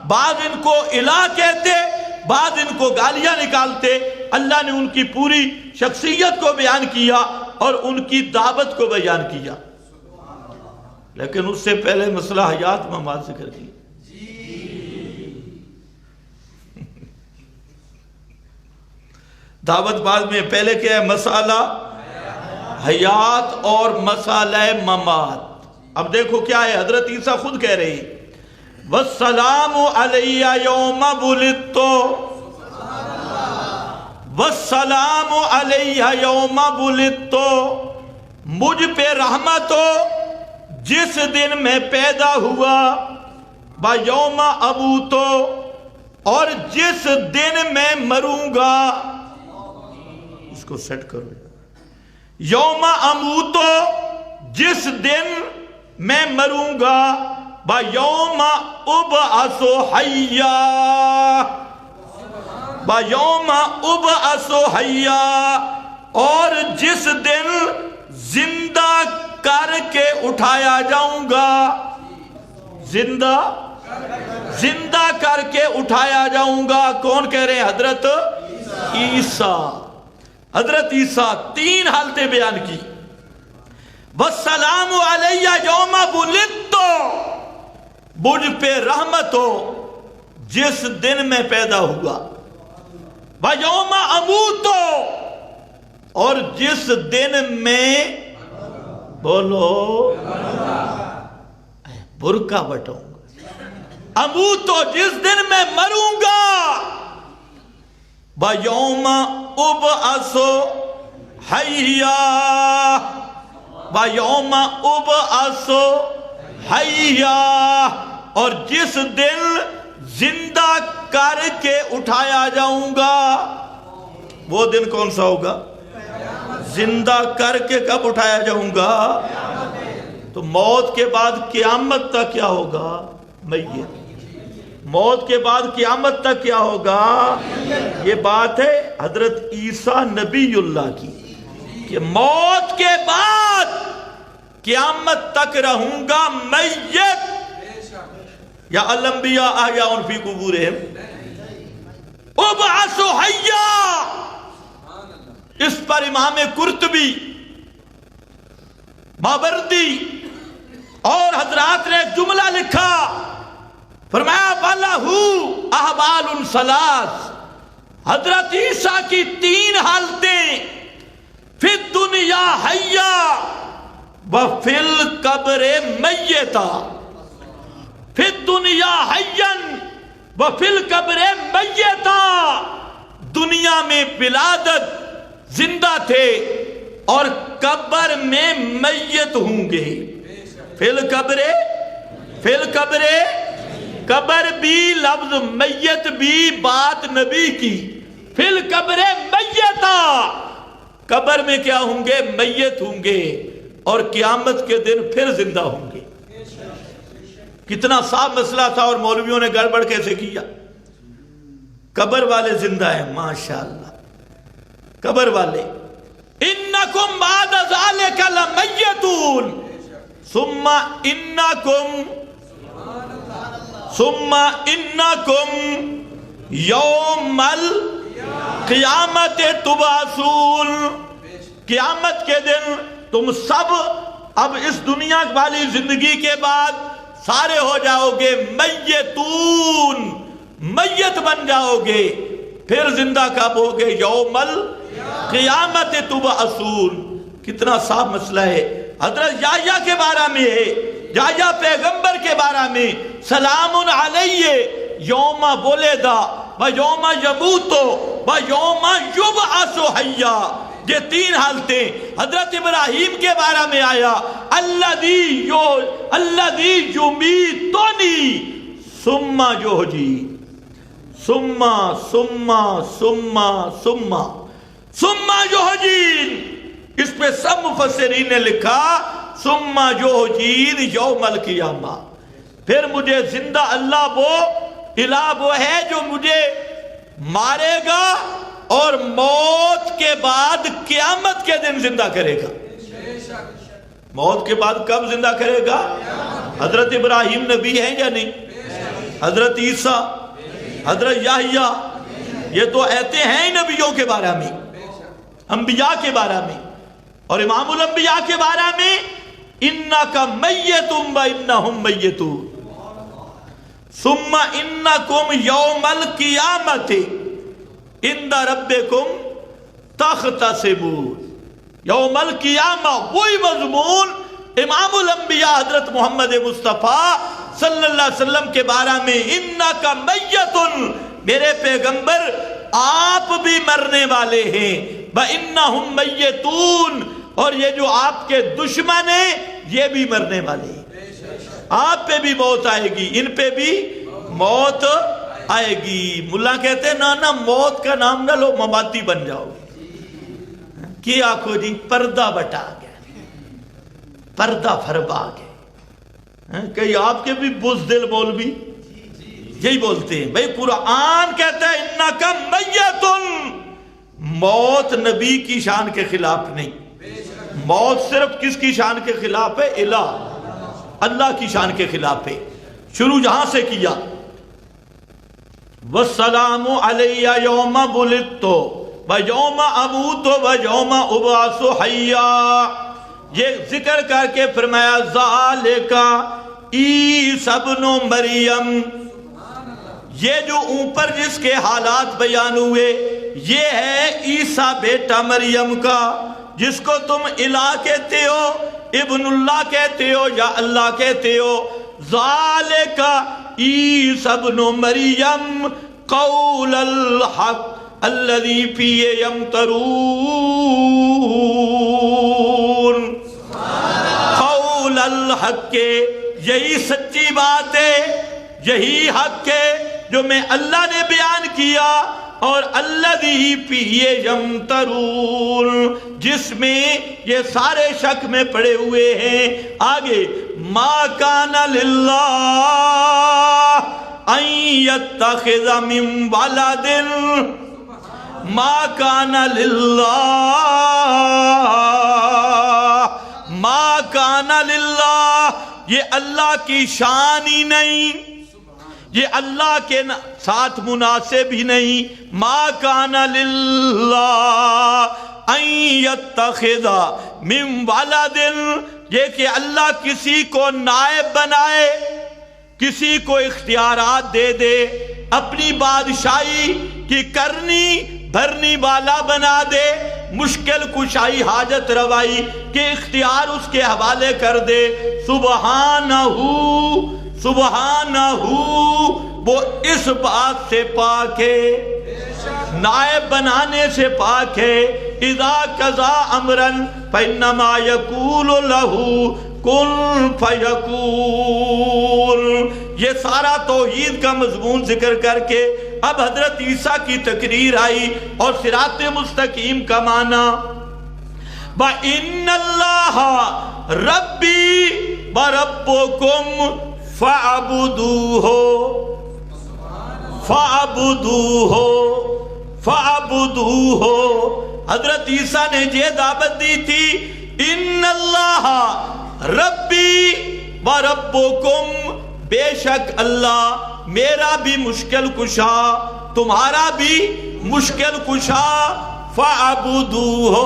بعض ان کو الہ کہتے، بعض ان کو گالیاں نکالتے۔ اللہ نے ان کی پوری شخصیت کو بیان کیا اور ان کی دعوت کو بیان کیا، لیکن اس سے پہلے مسئلہ حیات ممات ذکر کیا۔ دعوت بعد میں، پہلے کیا ہے؟ مسئلہ حیات اور مسئلہ ممات۔ اب دیکھو کیا ہے، حضرت عیسیٰ خود کہہ رہے ہیں وَالسَّلَامُ عَلَيَّ يَوْمَ بُلِدْتُ، وَالسَّلَامُ عَلَيَّ يَوْمَ بُلِدْتُ، مجھ پہ رحمت ہو جس دن میں پیدا ہوا، بَيَوْمَ أَمُوتُ، اور جس دن میں مروں گا۔ اس کو سیٹ کرو، یوم اموت، جس دن میں مروں گا، بَيَوْمَ أُبْعَثُ حَيًّا، بَيَوْمَ أُبْعَثُ حَيًّا، اور جس دن زندہ کر کے اٹھایا جاؤں گا، زندہ کر کے اٹھایا جاؤں گا۔ کون کہہ رہے ہیں؟ حضرت عیسیٰ۔ حضرت عیسیٰ تین حالتیں بیان کی، وَالسَّلَامُ عَلَيَّ يَوْمَ بُلِدْتُ، مجھ پہ رحمت ہو جس دن میں پیدا ہوا، وَيَوْمَ أَمُوتُ، اور جس دن میں، بولو، برکا بٹوں گا، اموتو، جس دن میں مروں گا، بَيَوْمَ أُبْعَثُ حَيًّا، بَيَوْمَ أُبْعَثُ حَيًّا، اور جس دن زندہ کر کے اٹھایا جاؤں گا۔ وہ دن کون سا ہوگا؟ زندہ کر کے کب اٹھایا جاؤں گا؟ تو موت کے بعد قیامت تک کیا ہوگا؟ میت۔ موت کے بعد قیامت تک کیا ہوگا؟ یہ بات ہے حضرت عیسیٰ نبی اللہ کی کہ موت کے بعد قیامت تک رہوں گا میت، یا الانبیاء احیاء فی قبورہم ابعث حیا۔ اس پر امام قرطبی، ماوردی اور حضرات نے ایک جملہ لکھا، فرمایا وَلَهُ أَحْوَالٌ ثَلَاث، حضرت عیسیٰ کی تین حالتیں، فی الدنیا حیا وفی القبر میتا، فی الدنیا حیا وفی القبر میتا، دنیا میں ولادت زندہ تھے اور قبر میں میت ہوں گے۔ فی القبر، فی القبر، قبر بھی لفظ میت بھی بات نبی کی، فی القبر میتا، قبر میں کیا ہوں گے؟ میت ہوں گے، اور قیامت کے دن پھر زندہ ہوں گے۔ کتنا صاف مسئلہ تھا اور مولویوں نے گڑبڑ کیسے کیا۔ قبر والے زندہ ہیں، ماشاءاللہ، قبر والے انکم بعد ذالک لمیتون ثم انکم یوم القیامت تبعثون، قیامت کے دن تم سب اب اس دنیا والی زندگی کے بعد سارے ہو جاؤ گے میتون، میت بن جاؤ گے، پھر زندہ کب ہوگے؟ یوم القیامت تبعثون۔ کتنا صاف مسئلہ ہے۔ حضرت یحییٰ کے بارے میں ہے، یحییٰ پیغمبر کے بارے میں سلام علیہ یوم ولدا و یوم یموت و یوم یبعث حیا، یہ تین حالتیں حضرت ابراہیم کے بارے میں آیا، الذی یمیتنی ثم یحیین، ثم یحیین۔ اس پہ سب مفسرین نے لکھا ثم یحیین یوم القیامہ، پھر مجھے زندہ اللہ وہ ہے جو مجھے مارے گا اور موت کے بعد قیامت کے دن زندہ کرے گا۔ موت کے بعد کب زندہ کرے گا؟ حضرت ابراہیم نبی ہیں یا نہیں؟ حضرت عیسیٰ، حضرت یحییٰ، یہ تو ایتے ہیں نبیوں کے بارے میں، انبیاء کے بارے میں، اور امام الانبیاء کے بارے میں انک میت و انہم میتون ثم انکم یوم القیامت عند ربکم تختصمون۔ یوم القیامہ وہی مضمون امام الانبیاء حضرت محمد مصطفیٰ صلی اللہ علیہ وسلم کے بارے میں انک میتن، میرے پیغمبر آپ بھی مرنے والے ہیں، وَإِنَّهُمْ مَيَّتُونَ، اور یہ جو آپ کے دشمن ہیں یہ بھی مرنے والے ہیں۔ آپ پہ بھی موت آئے گی، ان پہ بھی موت آئے گی۔ ملا کہتے ہیں نا موت کا نام نہ لو، مماتی بن جاؤ کی آنکھو جی پردہ بٹا گیا، پردہ فرما گئے۔ کہ آپ کے بھی بزدل مولوی یہی بولتے ہیں، بھئی قرآن کہتا ہے انکا میتن، موت نبی کی شان کے خلاف نہیں، موت صرف کس کی شان کے خلاف ہے؟ الہ، اللہ کی شان کے خلاف ہے۔ شروع جہاں سے کیا وَالسَّلَامُ عَلَيَّ يَوْمَ وُلِدتُّ وَيَوْمَ أَمُوتُ وَيَوْمَ أُبْعَثُ حَيًّا، یہ ذکر کر کے فرمایا ذَلِكَ عِیسیٰ ابن مریم، یہ جو اوپر جس کے حالات بیان ہوئے یہ ہے عیسیٰ بیٹا مریم کا، جس کو تم الہ کہتے ہو، ابن اللہ کہتے ہو یا اللہ کہتے ہو۔ ذالک عیسیٰ ابن مریم قول الحق الذی فیہ یمترون، قول الحق کے یہی سچی بات ہے، یہی حق ہے جو میں اللہ نے بیان کیا، اور الذی فیہ یمترون، جس میں یہ سارے شک میں پڑے ہوئے ہیں۔ آگے ما کان للہ ان یتخذ من ولد، ما کان للہ، ما کان للہ، یہ اللہ کی شان ہی نہیں، یہ اللہ کے ساتھ مناسب ہی نہیں۔ ما کان للہ ان یتخذ من ولد، یہ کہ اللہ کسی کو نائب بنائے، کسی کو اختیارات دے دے، اپنی بادشاہی کی کرنی بھرنی والا بنا دے، مشکل کشائی حاجت روائی کے اختیار اس کے حوالے کر دے۔ سبحانہ، سبحانہ، وہ اس بات سے پاک ہے، نائب بنانے سے پاک ہے۔ اذا قضا امرا فانما یقول له کن فیکون، یہ سارا توحید کا مضمون ذکر کر کے اب حضرت عیسیٰ کی تقریر آئی اور صراط مستقیم کا معنی وَإِنَّ اللَّهَ رَبِّي وَرَبُّكُمْ فَعْبُدُوهُ فَعْبُدُوهُ فَعْبُدُوهُ، حضرت عیسیٰ نے یہ دعوت دی تھی ان اللہ ربی و ربکم، بے شک اللہ میرا بھی مشکل کشا تمہارا بھی مشکل کشا، فَعَبُدُوهُ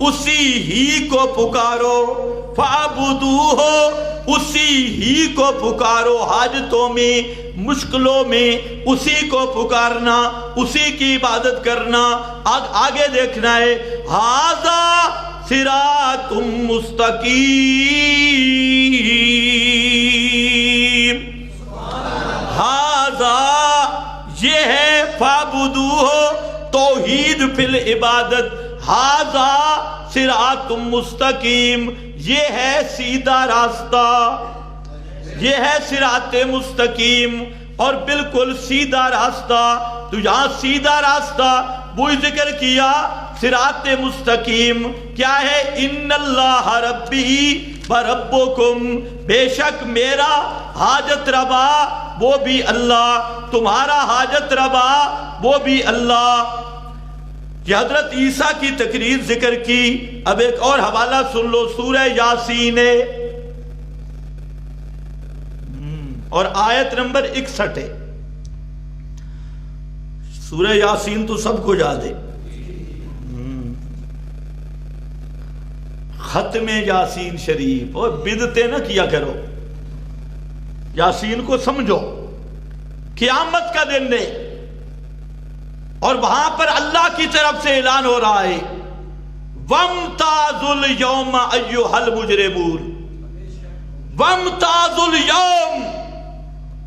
اسی ہی کو پکارو، فَعَبُدُوهُ اسی ہی کو پکارو، حاجتوں میں مشکلوں میں اسی کو پکارنا، اسی کی عبادت کرنا۔ آگے دیکھنا ہے ھذا صراط مستقیم، ھذا یہ ہے فَعَبُدُوهُ توحید فی العبادت، ھذا صراط مستقیم یہ ہے سیدھا راستہ، یہ ہے صراط مستقیم اور بالکل سیدھا راستہ۔ تو یہاں سیدھا راستہ وہی ذکر کیا، صراط مستقیم کیا ہے؟ ان اللہ ربی و ربکم، بے شک میرا حاجت روا وہ بھی اللہ، تمہارا حاجت روا وہ بھی اللہ۔ یہ حضرت عیسیٰ کی تقریر ذکر کی۔ اب ایک اور حوالہ سن لو، سورہ یاسین اور آیت نمبر 61 ہے۔ سورہ یاسین تو سب کو یاد ہے، ختم یاسین شریف، اور بدعتیں نہ کیا کرو، یاسین کو سمجھو، قیامت کا دن ہے اور وہاں پر اللہ کی طرف سے اعلان ہو رہا ہے وَامْتَازُوا الْيَوْمَ أَيُّهَا الْمُجْرِمُونَ، وَامْتَازُوا الْيَوْمَ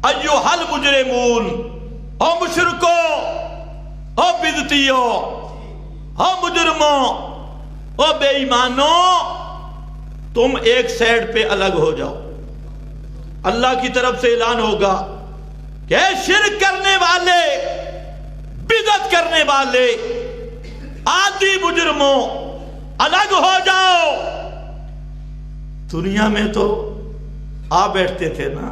أَيُّهَا الْمُجْرِمُونَ، او مشرکو، او بدعتیو، او مجرموں، او بے ایمانوں، تم ایک سائیڈ پہ الگ ہو جاؤ۔ اللہ کی طرف سے اعلان ہوگا کہ شرک کرنے والے، بدعت کرنے والے، عادی مجرموں الگ ہو جاؤ۔ دنیا میں تو آ بیٹھتے تھے نا،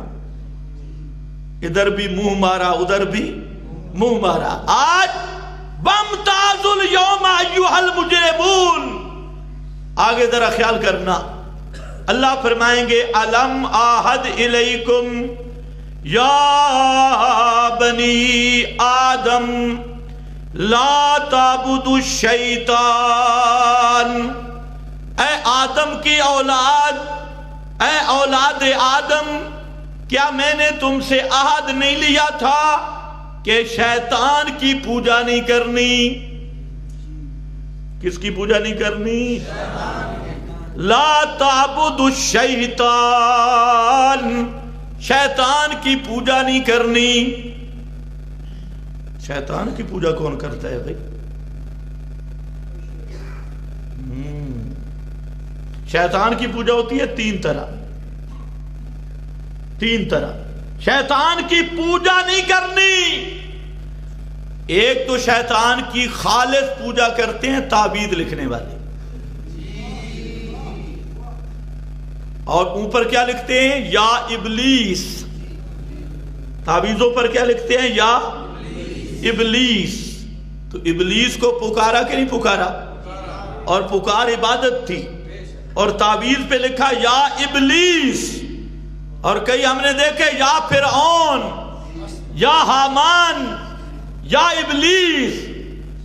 ادھر بھی منہ مارا ادھر بھی منہ مارا۔ آج وَامْتَازُوا الْيَوْمَ أَيُّهَا الْمُجْرِمُونَ، آگے ذرا خیال کرنا، اللہ فرمائیں گے أَلَمْ آہد إِلَيْكُمْ یا بنی آدم لا تعبدوا الشیطان، اے آدم کی اولاد، اے اولاد آدم، کیا میں نے تم سے عہد نہیں لیا تھا کہ شیطان کی پوجا نہیں کرنی؟ کس کی پوجا نہیں کرنی؟ لا تعبدوا الشیطان، شیطان کی پوجا نہیں کرنی۔ شیطان کی پوجا کون کرتا ہے بھائی؟ شیطان کی پوجا ہوتی ہے تین طرح، تین طرح۔ شیطان کی پوجا نہیں کرنی، ایک تو شیطان کی خالص پوجا کرتے ہیں تعویذ لکھنے والے، اور اوپر کیا لکھتے ہیں؟ یا ابلیس۔ تعویذوں پر کیا لکھتے ہیں؟ یا ابلیس۔ تو ابلیس کو پکارا کہ نہیں پکارا؟ اور پکار عبادت تھی، اور تعویذ پہ لکھا یا ابلیس، اور کئی ہم نے دیکھے یا فرعون، یا حامان، یا ابلیس۔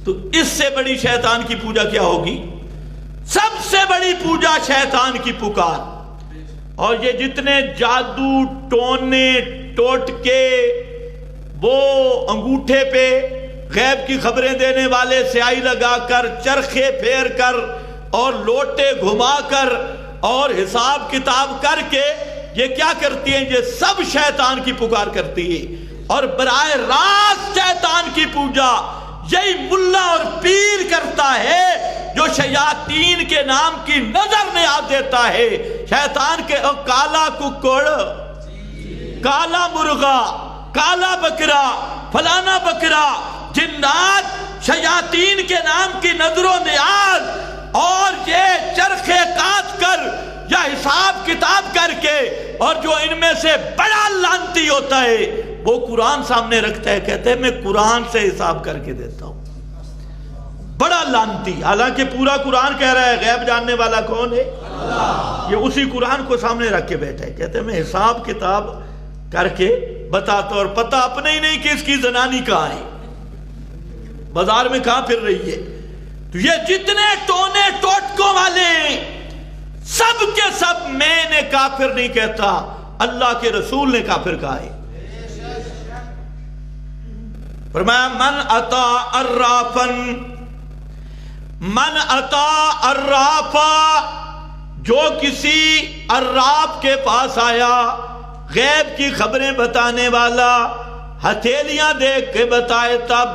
تو اس سے بڑی شیطان کی پوجا کیا ہوگی؟ سب سے بڑی پوجا شیطان کی پکار۔ اور یہ جتنے جادو ٹونے ٹوٹکے، وہ انگوٹھے پہ غیب کی خبریں دینے والے سیاہی لگا کر، چرخے پھیر کر اور لوٹے گھما کر اور حساب کتاب کر کے یہ کیا کرتی ہیں؟ یہ سب شیطان کی پکار کرتی ہے۔ اور براہ راست شیطان کی پوجا یہی ملا اور پیر کرتا ہے جو شیاطین کے نام کی نظر نیاز دیتا ہے۔ شیطان کے کالا ککڑ، کالا مرغا، کالا بکرا، فلانا بکرا، جنات شیاطین کے نام کی نظر و نیاز، اور یہ چرخے کاٹ کر یا حساب کتاب کر کے، اور جو ان میں سے بڑا لعنتی ہوتا ہے وہ قرآن سامنے رکھتا ہے، کہتے ہیں میں قرآن سے حساب کر کے دیتا ہوں۔ بڑا لعنتی. حالانکہ پورا قرآن کہہ رہا ہے غیب جاننے والا کون ہے؟ اللہ. یہ اسی قرآن کو سامنے رکھ کے بیٹھا ہے. کہتے ہیں میں حساب کتاب کر کے بتاتا اور پتہ اپنے ہی نہیں کہ اس کی زنانی کہاں ہے, بازار میں کہاں پھر رہی ہے. تو یہ جتنے ٹونے ٹوٹکوں والے ہیں سب کے سب میں نے کافر نہیں کہتا, اللہ کے رسول نے کافر کہا ہے. فرمایا من اتا الرافا, جو کسی عراف کے پاس آیا, غیب کی خبریں بتانے والا, ہتھیلیاں دیکھ کے بتائے تب,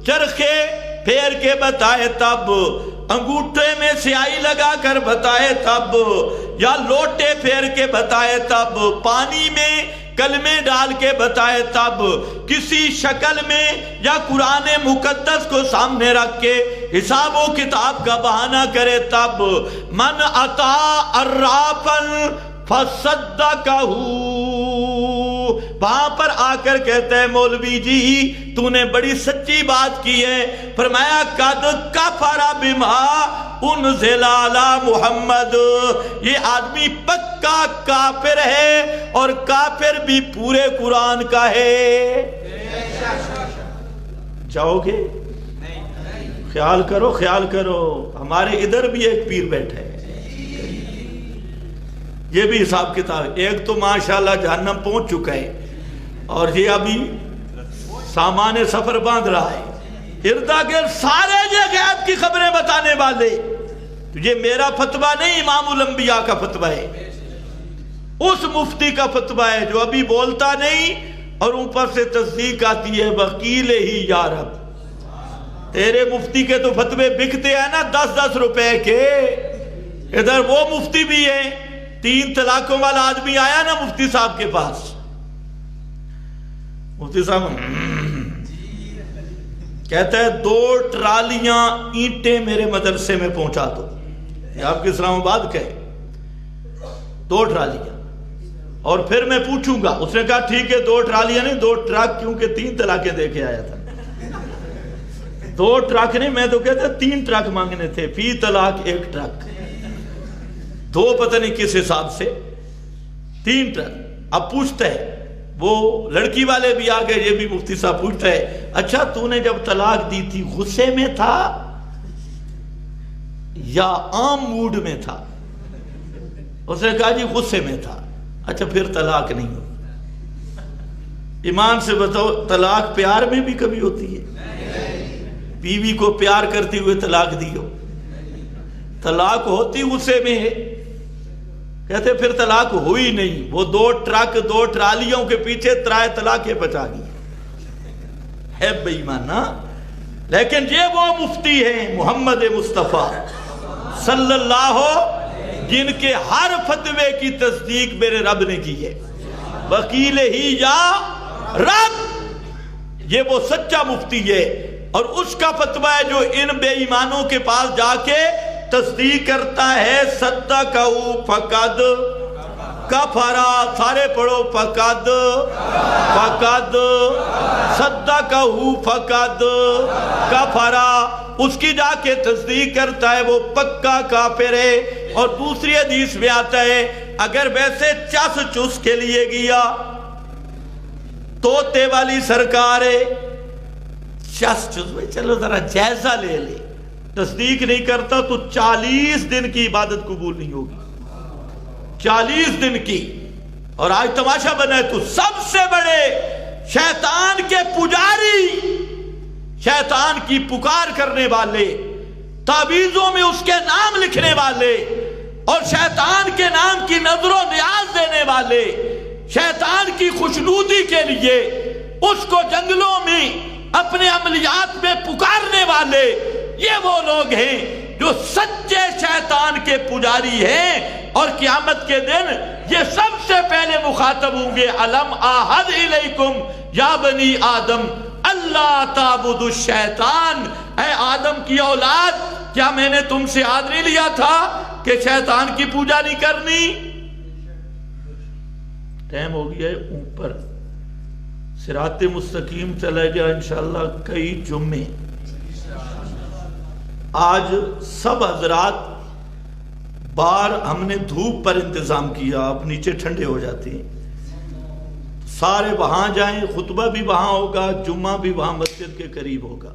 چرخے پھیر کے بتائے تب, انگوٹھے میں سیاہی لگا کر بتائے تب, یا لوٹے پھیر کے بتائے تب, پانی میں کلمے ڈال کے بتائے تب, کسی شکل میں یا قرآن مقدس کو سامنے رکھ کے حساب و کتاب کا بہانہ کرے تب. من اتا عرافا فصدقہ, وہاں پر آ کر کہتا ہے مولوی جی تو نے بڑی سچی بات کی ہے. فرمایا قد کفر بما انزل علی محمد, یہ آدمی پکا کافر ہے اور کافر بھی پورے قرآن کا ہے. جاؤ گے؟ خیال کرو خیال کرو, ہمارے ادھر بھی ایک پیر بیٹھا ہے, یہ بھی حساب کتاب. ایک تو ماشاءاللہ جہنم پہنچ چکا ہے اور یہ ابھی سامان سفر باندھ رہا ہے. اردا گرد سارے یہ غیب کی خبریں بتانے والے. یہ میرا فتویٰ نہیں, امام الانبیاء کا فتویٰ ہے, اس مفتی کا فتویٰ ہے جو ابھی بولتا نہیں اور اوپر سے تصدیق آتی ہے وکیل ہی یا رب. تیرے مفتی کے تو فتوے بکتے ہیں نا 10-10 روپے کے, ادھر وہ مفتی بھی ہے. 3 طلاقوں والا آدمی آیا نا مفتی صاحب کے پاس, مفتی صاحب کہتا ہے 2 ٹرالیاں اینٹیں میرے مدرسے میں پہنچا دو. یہ آپ کے اسلام آباد کا ہے, 2 ٹرالیاں, اور پھر میں پوچھوں گا. اس نے کہا ٹھیک ہے 2 ٹرالیاں نہیں 2 ٹرک, کیونکہ 3 طلاقیں دے کے آیا تھا. 2 ٹرک نہیں, میں تو کہتا 3 ٹرک مانگنے تھے, فی طلاق 1 ٹرک, 2 پتہ نہیں کس حساب سے 3 ٹرک. اب پوچھتا ہے وہ لڑکی والے بھی آگئے, یہ بھی مفتی صاحب پوچھتا ہے اچھا تو نے جب طلاق دی تھی غصے میں تھا یا عام موڈ میں تھا؟ اس نے کہا جی غصے میں تھا. اچھا پھر طلاق نہیں ہو. ایمان سے بتاؤ طلاق پیار میں بھی کبھی ہوتی ہے؟ بیوی کو پیار کرتے ہوئے طلاق دی ہو؟ طلاق ہوتی غصے میں ہے. کہتے پھر طلاق ہوئی نہیں, وہ 2 ٹرک 2 ٹرالیوں کے پیچھے 3 طلاقیں بچا گئی ہے بے ایمان نا. لیکن یہ وہ مفتی ہیں محمد مصطفیٰ صلی اللہ, جن کے ہر فتوے کی تصدیق میرے رب نے کی ہے. وکیل ہی یا رب, یہ وہ سچا مفتی ہے, اور اس کا فتویٰ ہے جو ان بے ایمانوں کے پاس جا کے تصدیق کرتا ہے. صدقہ فقد کفرا, سارے پڑھو فقد صدقہ فقد کفرا, اس کی جا کے تصدیق کرتا ہے وہ پکا کافر ہے. اور دوسری حدیث میں آتا ہے اگر ویسے چس چس کے لیے گیا, طوطے والی سرکار ہے, چس چس میں چلو ذرا جائزہ لے لے, تصدیق نہیں کرتا تو 40 دن کی عبادت قبول نہیں ہوگی, 40 دن کی. اور آج تماشا بنا ہے تو سب سے بڑے شیطان کے پجاری, شیطان کی پکار کرنے والے, تعویذوں میں اس کے نام لکھنے والے, اور شیطان کے نام کی نظر و نیاز دینے والے, شیطان کی خوشنودی کے لیے اس کو جنگلوں میں اپنے عملیات میں پکارنے والے, یہ وہ لوگ ہیں جو سچے شیطان کے پجاری ہیں. اور قیامت کے دن یہ سب سے پہلے مخاطب ہوں گے الم آہد الیکم یا بنی آدم اللہ تعبدوا الشیطان, اے آدم کی اولاد کیا میں نے تم سے عہد نہیں لیا تھا کہ شیطان کی پوجا نہیں کرنی. ٹائم ہو گیا ہے, اوپر صراط مستقیم چلے گا انشاءاللہ کئی جمعے. آج سب حضرات باہر ہم نے دھوپ پر انتظام کیا، آپ نیچے ٹھنڈے ہو جاتے ہیں، سارے وہاں جائیں، خطبہ بھی وہاں ہوگا، جمعہ بھی وہاں مسجد کے قریب ہوگا۔